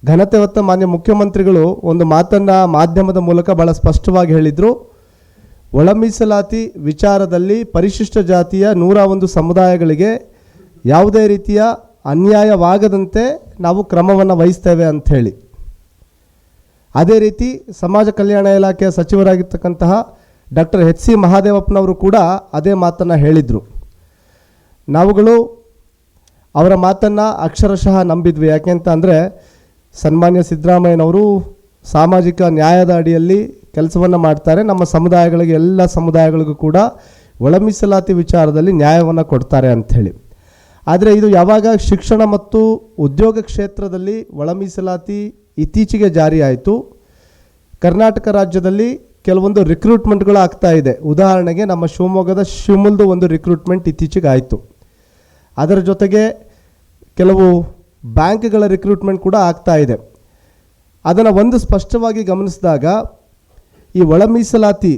ಘನತೆ ಹೊತ್ತ ಮಾನ್ಯ ಮುಖ್ಯಮಂತ್ರಿಗಳು ಒಂದು ಮಾತನ್ನು ಮಾಧ್ಯಮದ ಮೂಲಕ ಭಾಳ ಸ್ಪಷ್ಟವಾಗಿ ಹೇಳಿದರು. ಒಳ ಮೀಸಲಾತಿ ವಿಚಾರದಲ್ಲಿ ಪರಿಶಿಷ್ಟ ಜಾತಿಯ 101 ಸಮುದಾಯಗಳಿಗೆ ಯಾವುದೇ ರೀತಿಯ ಅನ್ಯಾಯವಾಗದಂತೆ ನಾವು ಕ್ರಮವನ್ನು ವಹಿಸ್ತೇವೆ ಅಂಥೇಳಿ. ಅದೇ ರೀತಿ ಸಮಾಜ ಕಲ್ಯಾಣ ಇಲಾಖೆಯ ಸಚಿವರಾಗಿರ್ತಕ್ಕಂತಹ ಡಾಕ್ಟರ್ HC ಮಹಾದೇವಪ್ಪನವರು ಕೂಡ ಅದೇ ಮಾತನ್ನು ಹೇಳಿದರು. ನಾವುಗಳು ಅವರ ಮಾತನ್ನು ಅಕ್ಷರಶಃ ನಂಬಿದ್ವಿ. ಯಾಕೆಂತ ಅಂದರೆ ಸನ್ಮಾನ್ಯ ಸಿದ್ದರಾಮಯ್ಯನವರು ಸಾಮಾಜಿಕ ನ್ಯಾಯದ ಅಡಿಯಲ್ಲಿ ಕೆಲಸವನ್ನು ಮಾಡ್ತಾರೆ. ನಮ್ಮ ಸಮುದಾಯಗಳಿಗೆ, ಎಲ್ಲ ಸಮುದಾಯಗಳಿಗೂ ಕೂಡ ಒಳ ಮೀಸಲಾತಿ ವಿಚಾರದಲ್ಲಿ ನ್ಯಾಯವನ್ನು ಕೊಡ್ತಾರೆ ಅಂಥೇಳಿ. ಆದರೆ ಇದು ಯಾವಾಗ ಶಿಕ್ಷಣ ಮತ್ತು ಉದ್ಯೋಗ ಕ್ಷೇತ್ರದಲ್ಲಿ ಒಳ ಮೀಸಲಾತಿ ಇತ್ತೀಚೆಗೆ ಜಾರಿಯಾಯಿತು, ಕರ್ನಾಟಕ ರಾಜ್ಯದಲ್ಲಿ ಕೆಲವೊಂದು ರಿಕ್ರೂಟ್ಮೆಂಟ್ಗಳು ಆಗ್ತಾ ಇದೆ. ಉದಾಹರಣೆಗೆ ನಮ್ಮ ಶಿವಮೊಗ್ಗದ ಶಿವಮೊಗ್ಗದ ಒಂದು ರಿಕ್ರೂಟ್ಮೆಂಟ್ ಇತ್ತೀಚೆಗೆ ಆಯಿತು. ಅದರ ಜೊತೆಗೆ ಕೆಲವು ಬ್ಯಾಂಕ್ಗಳ ರಿಕ್ರೂಟ್ಮೆಂಟ್ ಕೂಡ ಆಗ್ತಾ ಇದೆ. ಅದನ್ನು ಒಂದು ಸ್ಪಷ್ಟವಾಗಿ ಗಮನಿಸಿದಾಗ ಈ ಒಳ ಮೀಸಲಾತಿ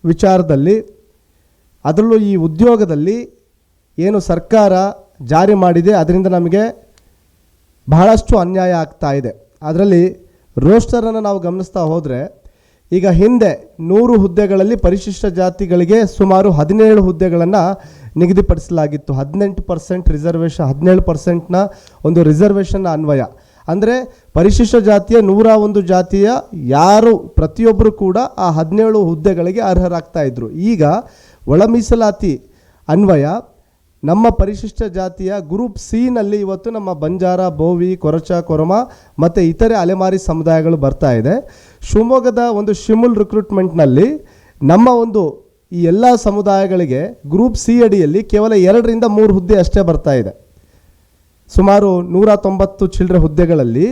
ವಿಚಾರದಲ್ಲಿ, ಅದರಲ್ಲೂ ಈ ಉದ್ಯೋಗದಲ್ಲಿ ಏನು ಸರ್ಕಾರ ಜಾರಿ ಮಾಡಿದೆ ಅದರಿಂದ ನಮಗೆ ಬಹಳಷ್ಟು ಅನ್ಯಾಯ ಆಗ್ತಾ ಇದೆ. ಅದರಲ್ಲಿ ರೋಸ್ಟರನ್ನು ನಾವು ಗಮನಿಸ್ತಾ ಹೋದರೆ, ಈಗ ಹಿಂದೆ 100 ಹುದ್ದೆಗಳಲ್ಲಿ ಪರಿಶಿಷ್ಟ ಜಾತಿಗಳಿಗೆ ಸುಮಾರು 17 ಹುದ್ದೆಗಳನ್ನು ನಿಗದಿಪಡಿಸಲಾಗಿತ್ತು. 18% ರಿಸರ್ವೇಷನ್, 17%ನ ಒಂದು ರಿಸರ್ವೇಷನ್ನ ಅನ್ವಯ. ಅಂದರೆ ಪರಿಶಿಷ್ಟ ಜಾತಿಯ 101 ಜಾತಿಯ ಯಾರು ಪ್ರತಿಯೊಬ್ಬರು ಕೂಡ ಆ 17 ಹುದ್ದೆಗಳಿಗೆ ಅರ್ಹರಾಗ್ತಾ ಇದ್ದರು. ಈಗ ಒಳ ಮೀಸಲಾತಿ ಅನ್ವಯ ನಮ್ಮ ಪರಿಶಿಷ್ಟ ಜಾತಿಯ ಗ್ರೂಪ್ ಸಿನಲ್ಲಿ ಇವತ್ತು ನಮ್ಮ ಬಂಜಾರ, ಬೋವಿ, ಕೊರಚ, ಕೊರಮ ಮತ್ತು ಇತರೆ ಅಲೆಮಾರಿ ಸಮುದಾಯಗಳು ಬರ್ತಾ ಇದೆ. ಶಿವಮೊಗ್ಗದ ಒಂದು ಶಿಮುಲ್ ರಿಕ್ರೂಟ್ಮೆಂಟ್ನಲ್ಲಿ ನಮ್ಮ ಒಂದು ಈ ಎಲ್ಲ ಸಮುದಾಯಗಳಿಗೆ ಗ್ರೂಪ್ ಸಿ ಅಡಿಯಲ್ಲಿ ಕೇವಲ 2ರಿಂದ 3 ಹುದ್ದೆ ಅಷ್ಟೇ ಬರ್ತಾ ಇದೆ. ಸುಮಾರು 190 ಚಿಲ್ಲರೆ ಹುದ್ದೆಗಳಲ್ಲಿ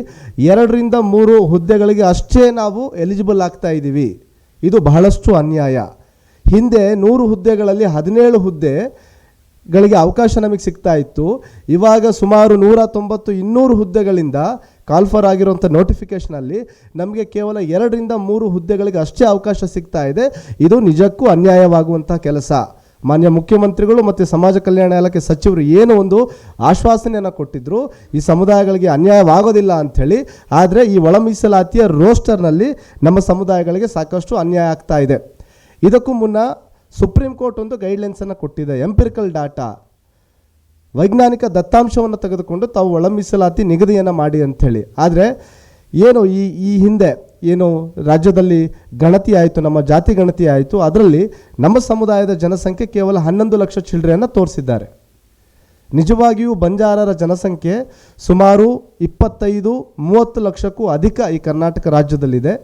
2ರಿಂದ 3 ಹುದ್ದೆಗಳಿಗೆ ಅಷ್ಟೇ ನಾವು ಎಲಿಜಿಬಲ್ ಆಗ್ತಾ ಇದ್ದೀವಿ. ಇದು ಬಹಳಷ್ಟು ಅನ್ಯಾಯ. ಹಿಂದೆ 100 ಹುದ್ದೆಗಳಲ್ಲಿ 17 ಹುದ್ದೆಗಳಿಗೆ ಅವಕಾಶ ನಮಗೆ ಸಿಗ್ತಾ ಇತ್ತು. ಇವಾಗ ಸುಮಾರು 190-200 ಹುದ್ದೆಗಳಿಂದ ಕಾಲ್ಫರ್ ಆಗಿರುವಂಥ ನೋಟಿಫಿಕೇಷನಲ್ಲಿ ನಮಗೆ ಕೇವಲ 2ರಿಂದ 3 ಹುದ್ದೆಗಳಿಗೆ ಅಷ್ಟೇ ಅವಕಾಶ ಸಿಗ್ತಾ ಇದೆ. ಇದು ನಿಜಕ್ಕೂ ಅನ್ಯಾಯವಾಗುವಂಥ ಕೆಲಸ. ಮಾನ್ಯ ಮುಖ್ಯಮಂತ್ರಿಗಳು ಮತ್ತು ಸಮಾಜ ಕಲ್ಯಾಣ ಇಲಾಖೆ ಸಚಿವರು ಏನು ಒಂದು ಆಶ್ವಾಸನೆಯನ್ನು ಕೊಟ್ಟಿದ್ದರು, ಈ ಸಮುದಾಯಗಳಿಗೆ ಅನ್ಯಾಯವಾಗೋದಿಲ್ಲ ಅಂಥೇಳಿ. ಆದರೆ ಈ ಒಳ ಮೀಸಲಾತಿಯ ರೋಸ್ಟರ್ನಲ್ಲಿ ನಮ್ಮ ಸಮುದಾಯಗಳಿಗೆ ಸಾಕಷ್ಟು ಅನ್ಯಾಯ ಆಗ್ತಾ ಇದೆ. ಇದಕ್ಕೂ ಮುನ್ನ ಸುಪ್ರೀಂ ಕೋರ್ಟ್ ಒಂದು ಗೈಡ್ಲೈನ್ಸನ್ನು ಕೊಟ್ಟಿದೆ. ಎಂಪಿರಿಕಲ್ ಡಾಟಾ, ವೈಜ್ಞಾನಿಕ ದತ್ತಾಂಶವನ್ನು ತೆಗೆದುಕೊಂಡು ತಾವು ಒಳ ಮೀಸಲಾತಿ ನಿಗದಿಯನ್ನು ಮಾಡಿ ಅಂಥೇಳಿ. ಆದರೆ ಏನು ಈ ಹಿಂದೆ ಏನು ರಾಜ್ಯದಲ್ಲಿ ಗಣತಿ ಆಯಿತು, ನಮ್ಮ ಜಾತಿ ಗಣತಿ ಆಯಿತು, ಅದರಲ್ಲಿ ನಮ್ಮ ಸಮುದಾಯದ ಜನಸಂಖ್ಯೆ ಕೇವಲ 11 ಲಕ್ಷ ಚಿಲ್ಲರೆಯನ್ನು ತೋರಿಸಿದ್ದಾರೆ. ನಿಜವಾಗಿಯೂ ಬಂಜಾರರ ಜನಸಂಖ್ಯೆ ಸುಮಾರು 25-30 ಲಕ್ಷಕ್ಕೂ ಅಧಿಕ ಈ ಕರ್ನಾಟಕ ರಾಜ್ಯದಲ್ಲಿದೆ.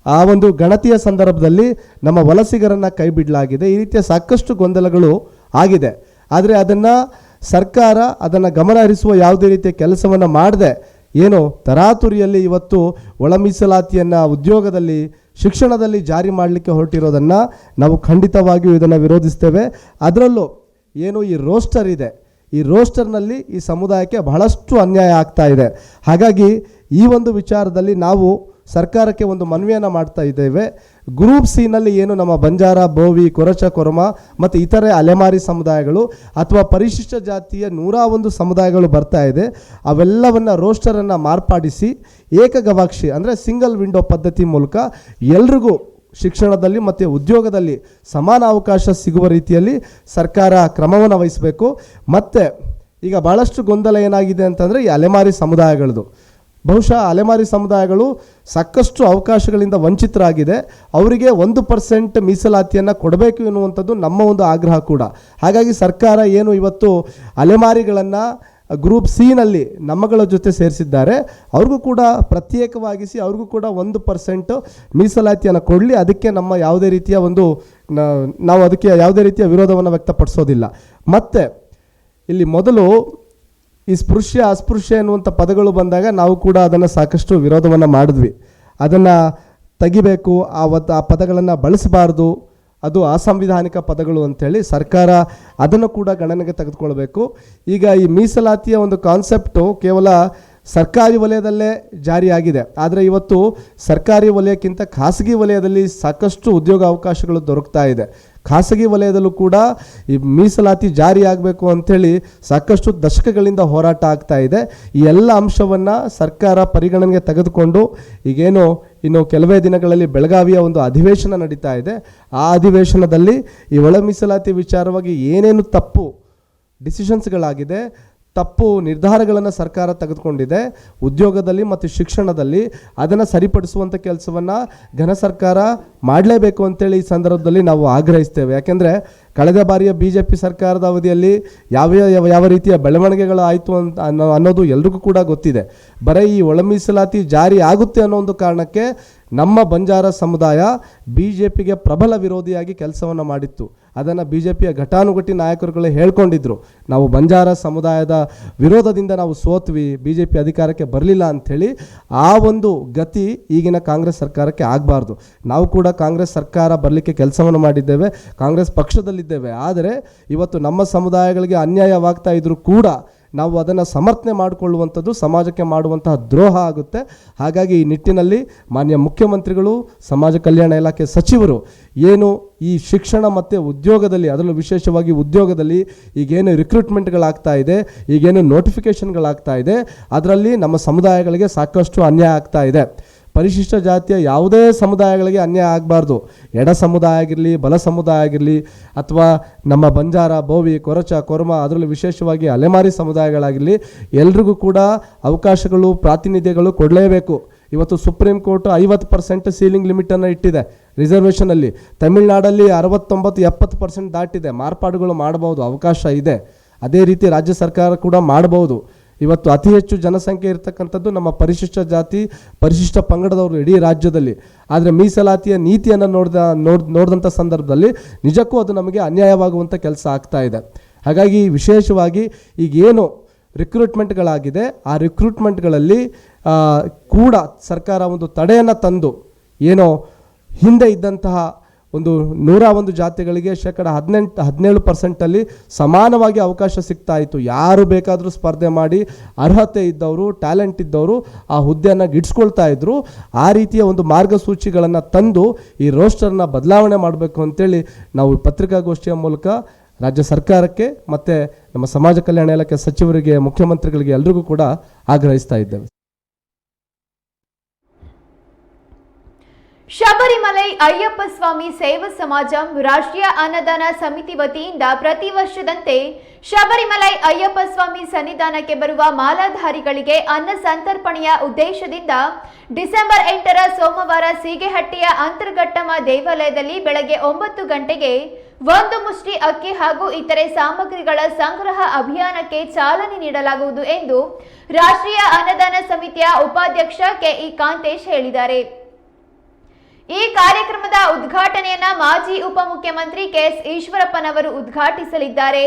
ಆ ಒಂದು ಗಣತಿಯ ಸಂದರ್ಭದಲ್ಲಿ ನಮ್ಮ ವಲಸಿಗರನ್ನು ಕೈ ಬಿಡಲಾಗಿದೆ. ಈ ರೀತಿಯ ಸಾಕಷ್ಟು ಗೊಂದಲಗಳು ಆಗಿದೆ. ಆದರೆ ಸರ್ಕಾರ ಅದನ್ನು ಗಮನ ಹರಿಸುವ ಯಾವುದೇ ರೀತಿಯ ಕೆಲಸವನ್ನು ಮಾಡದೆ ಏನು ತರಾತುರಿಯಲ್ಲಿ ಇವತ್ತು ಒಳ ಮೀಸಲಾತಿಯನ್ನು ಉದ್ಯೋಗದಲ್ಲಿ, ಶಿಕ್ಷಣದಲ್ಲಿ ಜಾರಿ ಮಾಡಲಿಕ್ಕೆ ಹೊರಟಿರೋದನ್ನು ನಾವು ಖಂಡಿತವಾಗಿಯೂ ಇದನ್ನು ವಿರೋಧಿಸ್ತೇವೆ. ಅದರಲ್ಲೂ ಏನು ಈ ರೋಸ್ಟರ್ ಇದೆ, ಈ ರೋಸ್ಟರ್ನಲ್ಲಿ ಈ ಸಮುದಾಯಕ್ಕೆ ಬಹಳಷ್ಟು ಅನ್ಯಾಯ ಆಗ್ತಾ ಇದೆ. ಹಾಗಾಗಿ ಈ ಒಂದು ವಿಚಾರದಲ್ಲಿ ನಾವು ಸರ್ಕಾರಕ್ಕೆ ಒಂದು ಮನವಿಯನ್ನು ಮಾಡ್ತಾ ಇದ್ದೇವೆ. ಗ್ರೂಪ್ ಸಿನಲ್ಲಿ ಏನು ನಮ್ಮ ಬಂಜಾರ, ಬೋವಿ, ಕೊರಚ, ಕೊರಮ ಮತ್ತು ಇತರೆ ಅಲೆಮಾರಿ ಸಮುದಾಯಗಳು ಅಥವಾ ಪರಿಶಿಷ್ಟ ಜಾತಿಯ 101 ಸಮುದಾಯಗಳು ಬರ್ತಾ ಇದೆ, ಅವೆಲ್ಲವನ್ನು ರೋಸ್ಟರನ್ನು ಮಾರ್ಪಾಡಿಸಿ ಏಕಗವಾಕ್ಷಿ ಅಂದರೆ ಸಿಂಗಲ್ ವಿಂಡೋ ಪದ್ಧತಿ ಮೂಲಕ ಎಲ್ರಿಗೂ ಶಿಕ್ಷಣದಲ್ಲಿ ಮತ್ತು ಉದ್ಯೋಗದಲ್ಲಿ ಸಮಾನ ಅವಕಾಶ ಸಿಗುವ ರೀತಿಯಲ್ಲಿ ಸರ್ಕಾರ ಕ್ರಮವನ್ನು ವಹಿಸಬೇಕು. ಮತ್ತು ಈಗ ಭಾಳಷ್ಟು ಗೊಂದಲ ಏನಾಗಿದೆ ಅಂತಂದರೆ ಈ ಅಲೆಮಾರಿ ಸಮುದಾಯಗಳದು. ಬಹುಶಃ ಅಲೆಮಾರಿ ಸಮುದಾಯಗಳು ಸಾಕಷ್ಟು ಅವಕಾಶಗಳಿಂದ ವಂಚಿತರಾಗಿದೆ. ಅವರಿಗೆ 1% ಮೀಸಲಾತಿಯನ್ನು ಕೊಡಬೇಕು ಎನ್ನುವಂಥದ್ದು ನಮ್ಮ ಒಂದು ಆಗ್ರಹ ಕೂಡ. ಹಾಗಾಗಿ ಸರ್ಕಾರ ಏನು ಇವತ್ತು ಅಲೆಮಾರಿಗಳನ್ನು ಗ್ರೂಪ್ ಸಿನಲ್ಲಿ ನಮ್ಮಗಳ ಜೊತೆ ಸೇರಿಸಿದ್ದಾರೆ, ಅವ್ರಿಗೂ ಕೂಡ ಪ್ರತ್ಯೇಕವಾಗಿಸಿ ಅವ್ರಿಗೂ ಕೂಡ 1% ಮೀಸಲಾತಿಯನ್ನು ಕೊಡಲಿ. ಅದಕ್ಕೆ ನಮ್ಮ ಯಾವುದೇ ರೀತಿಯ ನಾವು ಅದಕ್ಕೆ ಯಾವುದೇ ರೀತಿಯ ವಿರೋಧವನ್ನು ವ್ಯಕ್ತಪಡಿಸೋದಿಲ್ಲ. ಮತ್ತು ಇಲ್ಲಿ ಮೊದಲು ಈ ಸ್ಪೃಶ್ಯ ಅಸ್ಪೃಶ್ಯ ಎನ್ನುವಂಥ ಪದಗಳು ಬಂದಾಗ ನಾವು ಕೂಡ ಅದನ್ನು ಸಾಕಷ್ಟು ವಿರೋಧವನ್ನು ಮಾಡಿದ್ವಿ. ಅದನ್ನು ತೆಗಿಬೇಕು, ಆ ಪದಗಳನ್ನು ಬಳಸಬಾರ್ದು, ಅದು ಅಸಂವಿಧಾನಿಕ ಪದಗಳು ಅಂಥೇಳಿ ಸರ್ಕಾರ ಅದನ್ನು ಕೂಡ ಗಣನೆಗೆ ತೆಗೆದುಕೊಳ್ಬೇಕು. ಈಗ ಈ ಮೀಸಲಾತಿಯ ಒಂದು ಕಾನ್ಸೆಪ್ಟು ಕೇವಲ ಸರ್ಕಾರಿ ವಲಯದಲ್ಲೇ ಜಾರಿಯಾಗಿದೆ. ಆದರೆ ಇವತ್ತು ಸರ್ಕಾರಿ ವಲಯಕ್ಕಿಂತ ಖಾಸಗಿ ವಲಯದಲ್ಲಿ ಸಾಕಷ್ಟು ಉದ್ಯೋಗ ಅವಕಾಶಗಳು ದೊರಕ್ತಾ ಇದೆ. ಖಾಸಗಿ ವಲಯದಲ್ಲೂ ಕೂಡ ಈ ಮೀಸಲಾತಿ ಜಾರಿಯಾಗಬೇಕು ಅಂಥೇಳಿ ಸಾಕಷ್ಟು ದಶಕಗಳಿಂದ ಹೋರಾಟ ಆಗ್ತಾ ಇದೆ. ಈ ಎಲ್ಲ ಅಂಶವನ್ನು ಸರ್ಕಾರ ಪರಿಗಣನೆಗೆ ತೆಗೆದುಕೊಂಡು ಈಗೇನು ಇನ್ನು ಕೆಲವೇ ದಿನಗಳಲ್ಲಿ ಬೆಳಗಾವಿಯ ಒಂದು ಅಧಿವೇಶನ ನಡೀತಾ ಇದೆ. ಆ ಅಧಿವೇಶನದಲ್ಲಿ ಈ ಒಳ ಮೀಸಲಾತಿ ವಿಚಾರವಾಗಿ ಏನೇನು ತಪ್ಪು ಡಿಸಿಷನ್ಸ್ಗಳಾಗಿದೆ, ತಪ್ಪು ನಿರ್ಧಾರಗಳನ್ನು ಸರ್ಕಾರ ತೆಗೆದುಕೊಂಡಿದೆ ಉದ್ಯೋಗದಲ್ಲಿ ಮತ್ತು ಶಿಕ್ಷಣದಲ್ಲಿ, ಅದನ್ನು ಸರಿಪಡಿಸುವಂಥ ಕೆಲಸವನ್ನು ಘನ ಸರ್ಕಾರ ಮಾಡಲೇಬೇಕು ಅಂತೇಳಿ ಈ ಸಂದರ್ಭದಲ್ಲಿ ನಾವು ಆಗ್ರಹಿಸ್ತೇವೆ. ಯಾಕೆಂದರೆ ಕಳೆದ ಬಾರಿಯ BJP ಸರ್ಕಾರದ ಅವಧಿಯಲ್ಲಿ ಯಾವ ರೀತಿಯ ಬೆಳವಣಿಗೆಗಳು ಆಯಿತು ಅಂತ ಅನ್ನೋದು ಎಲ್ರಿಗೂ ಕೂಡ ಗೊತ್ತಿದೆ. ಬರೀ ಈ ಒಳ ಮೀಸಲಾತಿ ಜಾರಿ ಆಗುತ್ತೆ ಅನ್ನೋ ಒಂದು ಕಾರಣಕ್ಕೆ ನಮ್ಮ ಬಂಜಾರ ಸಮುದಾಯ BJPಗೆ ಪ್ರಬಲ ವಿರೋಧಿಯಾಗಿ ಕೆಲಸವನ್ನು ಮಾಡಿತ್ತು. ಅದನ್ನು BJPಯ ಘಟಾನುಘಟಿ ನಾಯಕರುಗಳು ಹೇಳ್ಕೊಂಡಿದ್ರು, ನಾವು ಬಂಜಾರ ಸಮುದಾಯದ ವಿರೋಧದಿಂದ ನಾವು ಸೋತ್ವಿ, BJP ಅಧಿಕಾರಕ್ಕೆ ಬರಲಿಲ್ಲ ಅಂಥೇಳಿ. ಆ ಒಂದು ಗತಿ ಈಗಿನ ಕಾಂಗ್ರೆಸ್ ಸರ್ಕಾರಕ್ಕೆ ಆಗಬಾರ್ದು. ನಾವು ಕೂಡ ಕಾಂಗ್ರೆಸ್ ಸರ್ಕಾರ ಬರಲಿಕ್ಕೆ ಕೆಲಸವನ್ನು ಮಾಡಿದ್ದೇವೆ, ಕಾಂಗ್ರೆಸ್ ಪಕ್ಷದಲ್ಲಿದ್ದೇವೆ. ಆದರೆ ಇವತ್ತು ನಮ್ಮ ಸಮುದಾಯಗಳಿಗೆ ಅನ್ಯಾಯವಾಗ್ತಾ ಇದ್ರೂ ಕೂಡ ನಾವು ಅದನ್ನು ಸಮರ್ಥನೆ ಮಾಡಿಕೊಳ್ಳುವಂಥದ್ದು ಸಮಾಜಕ್ಕೆ ಮಾಡುವಂತಹ ದ್ರೋಹ ಆಗುತ್ತೆ. ಹಾಗಾಗಿ ಈ ನಿಟ್ಟಿನಲ್ಲಿ ಮಾನ್ಯ ಮುಖ್ಯಮಂತ್ರಿಗಳು, ಸಮಾಜ ಕಲ್ಯಾಣ ಇಲಾಖೆ ಸಚಿವರು ಏನು ಈ ಶಿಕ್ಷಣ ಮತ್ತು ಉದ್ಯೋಗದಲ್ಲಿ, ಅದರಲ್ಲೂ ವಿಶೇಷವಾಗಿ ಉದ್ಯೋಗದಲ್ಲಿ ಈಗೇನು ರಿಕ್ರೂಟ್ಮೆಂಟ್ಗಳಾಗ್ತಾ ಇದೆ, ಈಗೇನು ನೋಟಿಫಿಕೇಷನ್ಗಳಾಗ್ತಾ ಇದೆ, ಅದರಲ್ಲಿ ನಮ್ಮ ಸಮುದಾಯಗಳಿಗೆ ಸಾಕಷ್ಟು ಅನ್ಯಾಯ ಆಗ್ತಾ ಇದೆ. ಪರಿಶಿಷ್ಟ ಜಾತಿಯ ಯಾವುದೇ ಸಮುದಾಯಗಳಿಗೆ ಅನ್ಯಾಯ ಆಗಬಾರ್ದು. ಎಡ ಸಮುದಾಯ ಆಗಿರಲಿ, ಬಲ ಸಮುದಾಯ ಆಗಿರಲಿ, ಅಥವಾ ನಮ್ಮ ಬಂಜಾರ, ಬೋವಿ, ಕೊರಚ, ಕೊರ್ಮ, ಅದರಲ್ಲೂ ವಿಶೇಷವಾಗಿ ಅಲೆಮಾರಿ ಸಮುದಾಯಗಳಾಗಿರಲಿ, ಎಲ್ರಿಗೂ ಕೂಡ ಅವಕಾಶಗಳು, ಪ್ರಾತಿನಿಧ್ಯಗಳು ಕೊಡಲೇಬೇಕು. ಇವತ್ತು ಸುಪ್ರೀಂ ಕೋರ್ಟ್ 50% ಸೀಲಿಂಗ್ ಲಿಮಿಟನ್ನು ಇಟ್ಟಿದೆ ರಿಸರ್ವೇಷನಲ್ಲಿ. ತಮಿಳುನಾಡಲ್ಲಿ 69-70% ದಾಟಿದೆ. ಮಾರ್ಪಾಡುಗಳು ಮಾಡಬಹುದು, ಅವಕಾಶ ಇದೆ. ಅದೇ ರೀತಿ ರಾಜ್ಯ ಸರ್ಕಾರ ಕೂಡ ಮಾಡಬಹುದು. ಇವತ್ತು ಅತಿ ಹೆಚ್ಚು ಜನಸಂಖ್ಯೆ ಇರತಕ್ಕಂಥದ್ದು ನಮ್ಮ ಪರಿಶಿಷ್ಟ ಜಾತಿ, ಪರಿಶಿಷ್ಟ ಪಂಗಡದವರು ಇಡೀ ರಾಜ್ಯದಲ್ಲಿ. ಆದರೆ ಮೀಸಲಾತಿಯ ನೀತಿಯನ್ನು ನೋಡಿದಂಥ ಸಂದರ್ಭದಲ್ಲಿ ನಿಜಕ್ಕೂ ಅದು ನಮಗೆ ಅನ್ಯಾಯವಾಗುವಂಥ ಕೆಲಸ ಆಗ್ತಾ ಇದೆ. ಹಾಗಾಗಿ ವಿಶೇಷವಾಗಿ ಈಗೇನು ರಿಕ್ರೂಟ್ಮೆಂಟ್ಗಳಾಗಿದೆ, ಆ ರಿಕ್ರೂಟ್ಮೆಂಟ್ಗಳಲ್ಲಿ ಕೂಡ ಸರ್ಕಾರ ಒಂದು ತಡೆಯನ್ನು ತಂದು, ಏನೋ ಹಿಂದೆ ಇದ್ದಂತಹ ಒಂದು 101 ಜಾತಿಗಳಿಗೆ 17% ಸಮಾನವಾಗಿ ಅವಕಾಶ ಸಿಗ್ತಾ ಇತ್ತು. ಯಾರು ಬೇಕಾದರೂ ಸ್ಪರ್ಧೆ ಮಾಡಿ ಅರ್ಹತೆ ಇದ್ದವರು, ಟ್ಯಾಲೆಂಟ್ ಇದ್ದವರು ಆ ಹುದ್ದೆಯನ್ನು ಗಿಟ್ಸ್ಕೊಳ್ತಾ ಇದ್ರು. ಆ ರೀತಿಯ ಒಂದು ಮಾರ್ಗಸೂಚಿಗಳನ್ನು ತಂದು ಈ ರೋಸ್ಟರ್ನ ಬದಲಾವಣೆ ಮಾಡಬೇಕು ಅಂತೇಳಿ ನಾವು ಪತ್ರಿಕಾಗೋಷ್ಠಿಯ ಮೂಲಕ ರಾಜ್ಯ ಸರ್ಕಾರಕ್ಕೆ ಮತ್ತು ನಮ್ಮ ಸಮಾಜ ಕಲ್ಯಾಣ ಇಲಾಖೆ ಸಚಿವರಿಗೆ, ಮುಖ್ಯಮಂತ್ರಿಗಳಿಗೆ ಎಲ್ರಿಗೂ ಕೂಡ ಆಗ್ರಹಿಸ್ತಾ ಇದ್ದೇವೆ. ಶಬರಿಮಲೈ ಅಯ್ಯಪ್ಪ ಸ್ವಾಮಿ ಸೇವಾ ಸಮಾಜಂ ರಾಷ್ಟ್ರೀಯ ಅನ್ನದಾನ ಸಮಿತಿ ವತಿಯಿಂದ ಪ್ರತಿ ವರ್ಷದಂತೆ ಶಬರಿಮಲೈ ಅಯ್ಯಪ್ಪ ಸ್ವಾಮಿ ಸನ್ನಿಧಾನಕ್ಕೆ ಬರುವ ಮಾಲಾಧಾರಿಗಳಿಗೆ ಅನ್ನ ಸಂತರ್ಪಣೆಯ ಉದ್ದೇಶದಿಂದ ಡಿಸೆಂಬರ್ 8ರ ಸೋಮವಾರ ಸೀಗೆಹಟ್ಟಿಯ ಅಂತರ್ಘಟ್ಟಮ ದೇವಾಲಯದಲ್ಲಿ ಬೆಳಗ್ಗೆ 9 ಗಂಟೆಗೆ 1 ಮುಷ್ಟಿ ಅಕ್ಕಿ ಹಾಗೂ ಇತರೆ ಸಾಮಗ್ರಿಗಳ ಸಂಗ್ರಹ ಅಭಿಯಾನಕ್ಕೆ ಚಾಲನೆ ನೀಡಲಾಗುವುದು ಎಂದು ರಾಷ್ಟ್ರೀಯ ಅನ್ನದಾನ ಸಮಿತಿಯ ಉಪಾಧ್ಯಕ್ಷ KE ಕಾಂತೇಶ್ ಹೇಳಿದ್ದಾರೆ. ಈ ಕಾರ್ಯಕ್ರಮದ ಉದ್ಘಾಟನೆಯನ್ನ ಮಾಜಿ ಉಪಮುಖ್ಯಮಂತ್ರಿ KS ಈಶ್ವರಪ್ಪನವರು ಉದ್ಘಾಟಿಸಲಿದ್ದಾರೆ.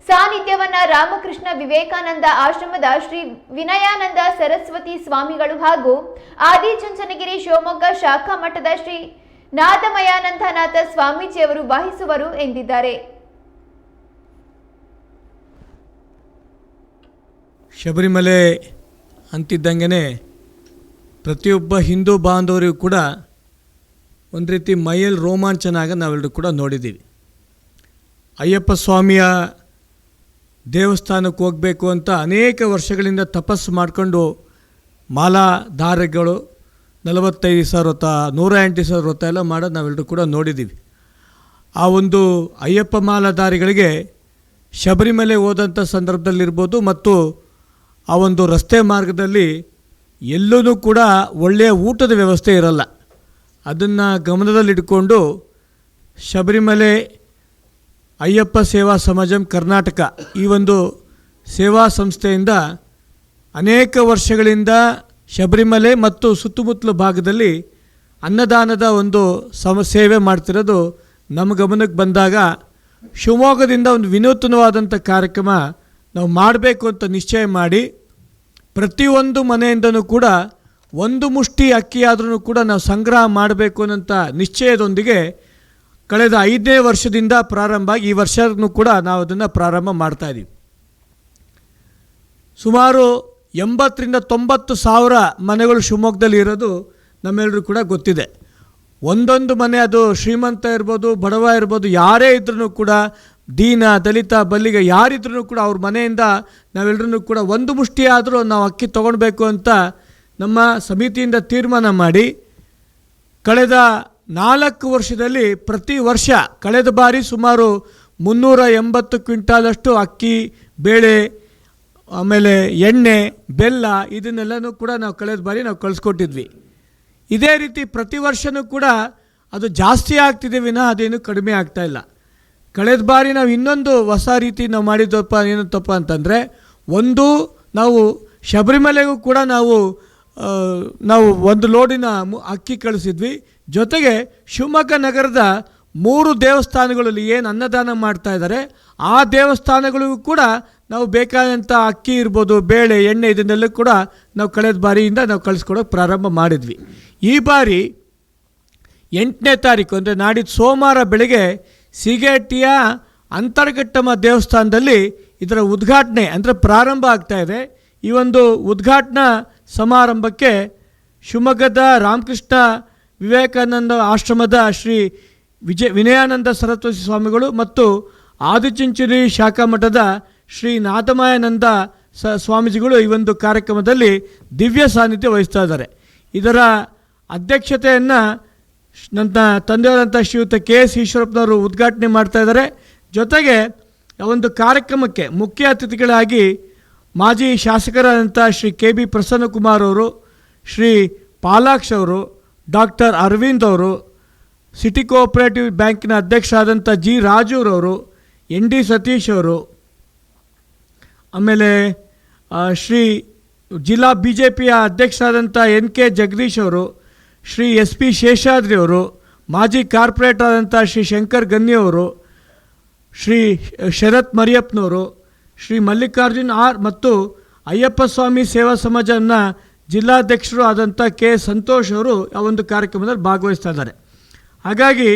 ಸಾನ್ನಿಧ್ಯವನ್ನ ರಾಮಕೃಷ್ಣ ವಿವೇಕಾನಂದ ಆಶ್ರಮದ ಶ್ರೀ ವಿನಯಾನಂದ ಸರಸ್ವತಿ ಸ್ವಾಮಿಗಳು ಹಾಗೂ ಆದಿಚುಂಚನಗಿರಿ ಶಿವಮೊಗ್ಗ ಶಾಖಾ ಮಠದ ಶ್ರೀ ನಾದಮಯಾನಂದನಾಥ ಸ್ವಾಮೀಜಿಯವರು ವಹಿಸುವರು ಎಂದಿದ್ದಾರೆ. ಶಬರಿಮಲೆ ಅಂತಿದ್ದಂಗೆ ಪ್ರತಿಯೊಬ್ಬ ಹಿಂದೂ ಬಾಂಧವರಿಗೂ ಕೂಡ ಒಂದು ರೀತಿ ಮೈಯಲ್ಲಿ ರೋಮಾಂಚನ ಆಗ ನಾವೆಲ್ಲರೂ ಕೂಡ ನೋಡಿದ್ದೀವಿ. ಅಯ್ಯಪ್ಪ ಸ್ವಾಮಿಯ ದೇವಸ್ಥಾನಕ್ಕೆ ಹೋಗಬೇಕು ಅಂತ ಅನೇಕ ವರ್ಷಗಳಿಂದ ತಪಸ್ಸು ಮಾಡಿಕೊಂಡು ಮಾಲಾಧಾರಿಗಳು 45,000 ವ್ರತ, 108,000 ವ್ರತ ಎಲ್ಲ ಮಾಡೋದು ನಾವೆಲ್ಲರೂ ಕೂಡ ನೋಡಿದ್ದೀವಿ. ಆ ಒಂದು ಅಯ್ಯಪ್ಪ ಮಾಲಾಧಾರಿಗಳಿಗೆ ಶಬರಿಮಲೆ ಹೋದಂಥ ಸಂದರ್ಭದಲ್ಲಿರ್ಬೋದು ಮತ್ತು ಆ ಒಂದು ರಸ್ತೆ ಮಾರ್ಗದಲ್ಲಿ ಎಲ್ಲೂ ಕೂಡ ಒಳ್ಳೆಯ ಊಟದ ವ್ಯವಸ್ಥೆ ಇರಲ್ಲ. ಅದನ್ನು ಗಮನದಲ್ಲಿಟ್ಕೊಂಡು ಶಬರಿಮಲೆ ಅಯ್ಯಪ್ಪ ಸೇವಾ ಸಮಾಜಂ ಕರ್ನಾಟಕ ಈ ಒಂದು ಸೇವಾ ಸಂಸ್ಥೆಯಿಂದ ಅನೇಕ ವರ್ಷಗಳಿಂದ ಶಬರಿಮಲೆ ಮತ್ತು ಸುತ್ತಮುತ್ತಲ ಭಾಗದಲ್ಲಿ ಅನ್ನದಾನದ ಒಂದು ಸೇವೆ ಮಾಡ್ತಿರೋದು ನಮ್ಮ ಗಮನಕ್ಕೆ ಬಂದಾಗ ಶಿವಮೊಗ್ಗದಿಂದ ಒಂದು ವಿನೂತನವಾದಂಥ ಕಾರ್ಯಕ್ರಮ ನಾವು ಮಾಡಬೇಕು ಅಂತ ನಿಶ್ಚಯ ಮಾಡಿ ಪ್ರತಿಯೊಂದು ಮನೆಯಿಂದನೂ ಕೂಡ 1 ಮುಷ್ಟಿ ಅಕ್ಕಿಯಾದ್ರೂ ಕೂಡ ನಾವು ಸಂಗ್ರಹ ಮಾಡಬೇಕು ಅನ್ನೋಂಥ ನಿಶ್ಚಯದೊಂದಿಗೆ ಕಳೆದ 5ನೇ ವರ್ಷದಿಂದ ಪ್ರಾರಂಭ ಆಗಿ ಈ ವರ್ಷನೂ ಕೂಡ ನಾವು ಅದನ್ನು ಪ್ರಾರಂಭ ಮಾಡ್ತಾಯಿದ್ದೀವಿ. ಸುಮಾರು 80,000-90,000 ಮನೆಗಳು ಶಿವಮೊಗ್ಗದಲ್ಲಿ ಇರೋದು ನಮ್ಮೆಲ್ಲರೂ ಕೂಡ ಗೊತ್ತಿದೆ. ಒಂದೊಂದು ಮನೆ, ಅದು ಶ್ರೀಮಂತ ಇರ್ಬೋದು, ಬಡವ ಇರ್ಬೋದು, ಯಾರೇ ಇದ್ರೂ ಕೂಡ, ದೀನ ದಲಿತ ಬಲ್ಲಿಗ ಯಾರಿದ್ರೂ ಕೂಡ ಅವ್ರ ಮನೆಯಿಂದ ನಾವೆಲ್ಲರೂ ಕೂಡ ಒಂದು ಮುಷ್ಟಿ ಆದರೂ ನಾವು ಅಕ್ಕಿ ತೊಗೊಳ್ಬೇಕು ಅಂತ ನಮ್ಮ ಸಮಿತಿಯಿಂದ ತೀರ್ಮಾನ ಮಾಡಿ ಕಳೆದ 4 ವರ್ಷದಲ್ಲಿ ಪ್ರತಿ ವರ್ಷ, ಕಳೆದ ಬಾರಿ ಸುಮಾರು 380 ಕ್ವಿಂಟಾಲಷ್ಟು ಅಕ್ಕಿ, ಬೇಳೆ, ಆಮೇಲೆ ಎಣ್ಣೆ, ಬೆಲ್ಲ ಇದನ್ನೆಲ್ಲನೂ ಕೂಡ ನಾವು ಕಳೆದ ಬಾರಿ ನಾವು ಕಳಿಸ್ಕೊಟ್ಟಿದ್ವಿ. ಇದೇ ರೀತಿ ಪ್ರತಿ ವರ್ಷವೂ ಕೂಡ ಅದು ಜಾಸ್ತಿ ಆಗ್ತಿದೆ ವಿನಃ ಅದೇನು ಕಡಿಮೆ ಆಗ್ತಾ ಇಲ್ಲ. ಕಳೆದ ಬಾರಿ ನಾವು ಇನ್ನೊಂದು ಹೊಸ ರೀತಿ ನಾವು ಮಾಡಿದ್ದಪ್ಪ ಏನಂತಪ್ಪ ಅಂತಂದರೆ, ಒಂದು ನಾವು ಶಬರಿಮಲೆಗೂ ಕೂಡ ನಾವು ಒಂದು ಲೋಡಿನ ಅಕ್ಕಿ ಕಳಿಸಿದ್ವಿ. ಜೊತೆಗೆ ಶಿವಮೊಗ್ಗ ನಗರದ 3 ದೇವಸ್ಥಾನಗಳಲ್ಲಿ ಏನು ಅನ್ನದಾನ ಮಾಡ್ತಾ ಇದ್ದಾರೆ ಆ ದೇವಸ್ಥಾನಗಳಿಗೂ ಕೂಡ ನಾವು ಬೇಕಾದಂಥ ಅಕ್ಕಿ ಇರ್ಬೋದು, ಬೇಳೆ, ಎಣ್ಣೆ ಇದನ್ನೆಲ್ಲ ಕೂಡ ನಾವು ಕಳೆದ ಬಾರಿಯಿಂದ ನಾವು ಕಳಿಸ್ಕೊಡೋಕೆ ಪ್ರಾರಂಭ ಮಾಡಿದ್ವಿ. ಈ ಬಾರಿ 8ನೇ ತಾರೀಕು ಅಂದರೆ ನಾಡಿದ್ದು ಸೋಮವಾರ ಬೆಳಗ್ಗೆ ಸಿಗೇಟಿಯ ಅಂತರ್ಘಟ್ಟಮ್ಮ ದೇವಸ್ಥಾನದಲ್ಲಿ ಇದರ ಉದ್ಘಾಟನೆ ಅಂದರೆ ಪ್ರಾರಂಭ ಆಗ್ತಾ ಇದೆ. ಈ ಒಂದು ಉದ್ಘಾಟನಾ ಸಮಾರಂಭಕ್ಕೆ ಶಿವಮೊಗ್ಗದ ರಾಮಕೃಷ್ಣ ವಿವೇಕಾನಂದ ಆಶ್ರಮದ ಶ್ರೀ ವಿನಯಾನಂದ ಸರಸ್ವತಿ ಸ್ವಾಮಿಗಳು ಮತ್ತು ಆದಿಚುಂಚನಗಿರಿ ಶಾಖಾ ಮಠದ ಶ್ರೀ ನಾಥಮಯಾನಂದ ಸ್ವಾಮೀಜಿಗಳು ಈ ಒಂದು ಕಾರ್ಯಕ್ರಮದಲ್ಲಿ ದಿವ್ಯ ಸಾನ್ನಿಧ್ಯ ವಹಿಸ್ತಾ ಇದ್ದಾರೆ. ಇದರ ಅಧ್ಯಕ್ಷತೆಯನ್ನು ನನ್ನ ತಂದೆಯವರಂಥ ಶ್ರೀಯುತ KS ಈಶ್ವರಪ್ಪನವರು ಉದ್ಘಾಟನೆ ಮಾಡ್ತಾ ಇದ್ದಾರೆ. ಜೊತೆಗೆ ಒಂದು ಕಾರ್ಯಕ್ರಮಕ್ಕೆ ಮುಖ್ಯ ಅತಿಥಿಗಳಾಗಿ ಮಾಜಿ ಶಾಸಕರಾದಂಥ ಶ್ರೀ KB ಪ್ರಸನ್ನಕುಮಾರ್ ಅವರು, ಶ್ರೀ ಪಾಲಾಕ್ಷ್ ಅವರು, ಡಾಕ್ಟರ್ ಅರವಿಂದ್ ಅವರು, ಸಿಟಿ ಕೋಆಪರೇಟಿವ್ ಬ್ಯಾಂಕಿನ ಅಧ್ಯಕ್ಷರಾದಂಥ G ರಾಜೂರವರು, ND ಸತೀಶ್ ಅವರು, ಆಮೇಲೆ ಶ್ರೀ ಜಿಲ್ಲಾ BJPಯ ಅಧ್ಯಕ್ಷರಾದಂಥ NK ಜಗದೀಶ್ ಅವರು, ಶ್ರೀ SP ಶೇಷಾದ್ರಿ ಅವರು, ಮಾಜಿ ಕಾರ್ಪೊರೇಟರ್ ಆದಂಥ ಶ್ರೀ ಶಂಕರ್ ಗನ್ನಿ ಅವರು, ಶ್ರೀ ಶರತ್ ಮರಿಯಪ್ಪನವರು, ಶ್ರೀ ಮಲ್ಲಿಕಾರ್ಜುನ್ R ಮತ್ತು ಅಯ್ಯಪ್ಪ ಸ್ವಾಮಿ ಸೇವಾ ಸಮಾಜನ ಜಿಲ್ಲಾಧ್ಯಕ್ಷರು ಆದಂಥ K ಸಂತೋಷ್ ಅವರು ಆ ಒಂದು ಕಾರ್ಯಕ್ರಮದಲ್ಲಿ ಭಾಗವಹಿಸ್ತಾ ಇದ್ದಾರೆ. ಹಾಗಾಗಿ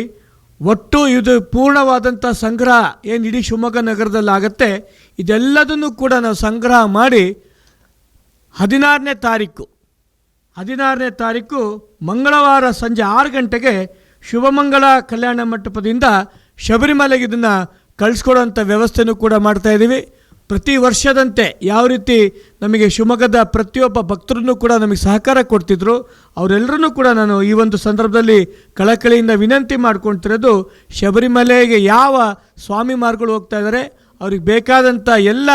ಒಟ್ಟು ಇದು ಪೂರ್ಣವಾದಂಥ ಸಂಗ್ರಹ ಏನು ಇಡೀ ಶಿವಮೊಗ್ಗ ನಗರದಲ್ಲಿ ಆಗುತ್ತೆ, ಇದೆಲ್ಲದನ್ನು ಕೂಡ ನಾವು ಸಂಗ್ರಹ ಮಾಡಿ 16ನೇ ತಾರೀಕು ಮಂಗಳವಾರ ಸಂಜೆ 6 ಗಂಟೆಗೆ ಶುಭಮಂಗಳ ಕಲ್ಯಾಣ ಮಂಟಪದಿಂದ ಶಬರಿಮಲೆಗೆ ಇದನ್ನು ಕಳಿಸ್ಕೊಡೋಂಥ ವ್ಯವಸ್ಥೆನೂ ಕೂಡ ಮಾಡ್ತಾಯಿದ್ದೀವಿ. ಪ್ರತಿ ವರ್ಷದಂತೆ ಯಾವ ರೀತಿ ನಮಗೆ ಶಿವಮೊಗ್ಗದ ಪ್ರತಿಯೊಬ್ಬ ಭಕ್ತರನ್ನು ಕೂಡ ನಮಗೆ ಸಹಕಾರ ಕೊಡ್ತಿದ್ರು, ಅವರೆಲ್ಲರೂ ಕೂಡ ನಾನು ಈ ಒಂದು ಸಂದರ್ಭದಲ್ಲಿ ಕಳಕಳಿಯಿಂದ ವಿನಂತಿ ಮಾಡ್ಕೊಳ್ತಿರೋದು, ಶಬರಿಮಲೆಗೆ ಯಾವ ಸ್ವಾಮಿ ಮಾರ್ಗಳು ಹೋಗ್ತಾ ಇದ್ದಾರೆ ಅವ್ರಿಗೆ ಬೇಕಾದಂಥ ಎಲ್ಲ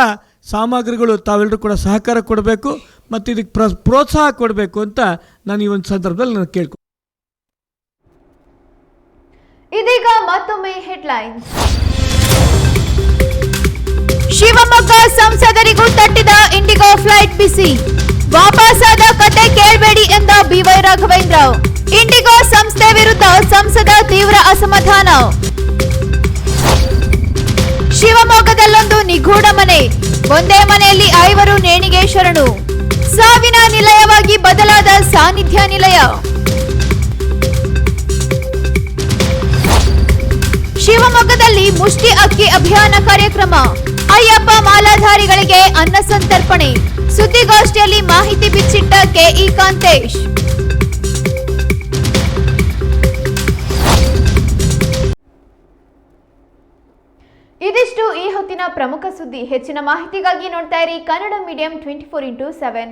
ಸಾಮಗ್ರಿಗಳು ತಾವೆಲ್ಲರೂ ಕೂಡ ಸಹಕಾರ ಕೊಡಬೇಕು ಮತ್ತು ಇದಕ್ಕೆ ಪ್ರೋತ್ಸಾಹ ಕೊಡಬೇಕು ಅಂತ ನಾನು ಈ ಒಂದು ಸಂದರ್ಭದಲ್ಲಿ ನಾನು ಕೇಳ್ಕೊ. ಇದೀಗ ಮತ್ತೊಮ್ಮೆ ಹೆಡ್ಲೈನ್ಸ್. ಶಿವಮೊಗ್ಗ ಸಂಸದರಿಗೂ ತಟ್ಟಿದ ಇಂಡಿಗೋ ಫ್ಲೈಟ್ ಬಿಸಿ, ವಾಪಸಾದ ಕತೆ ಕೇಳಬೇಡಿ ಎಂದ BY ರಾಘವೇಂದ್ರ. ಇಂಡಿಗೋ ಸಂಸ್ಥೆ ವಿರುದ್ಧ ಸಂಸದ ತೀವ್ರ ಅಸಮಾಧಾನ. ಶಿವಮೊಗ್ಗದಲ್ಲೊಂದು ನಿಗೂಢ ಮನೆ, ಒಂದೇ ಮನೆಯಲ್ಲಿ 5 ನೇಣಿಗೆ ಶರಣು. ಸಾವಿನ ನಿಲಯವಾಗಿ ಬದಲಾದ ಸಾನ್ನಿಧ್ಯ ನಿಲಯ. ಶಿವಮೊಗ್ಗದಲ್ಲಿ ಮುಷ್ಟಿ ಅಕ್ಕಿ ಅಭಿಯಾನ ಕಾರ್ಯಕ್ರಮ, ಅಯ್ಯಪ್ಪ ಮಾಲಾಧಾರಿಗಳಿಗೆ ಅನ್ನ ಸಂತರ್ಪಣೆ. ಸುದ್ದಿಗೋಷ್ಠಿಯಲ್ಲಿ ಮಾಹಿತಿ ಬಿಚ್ಚಿಟ್ಟ KE ಕಾಂತೇಶ್. ಇದಿಷ್ಟು ಈ ಹೊತ್ತಿನ ಪ್ರಮುಖ ಸುದ್ದಿ. ಹೆಚ್ಚಿನ ಮಾಹಿತಿಗಾಗಿ ನೋಡ್ತಾ ಇರಿ ಕನ್ನಡ ಮೀಡಿಯಂ 24x7.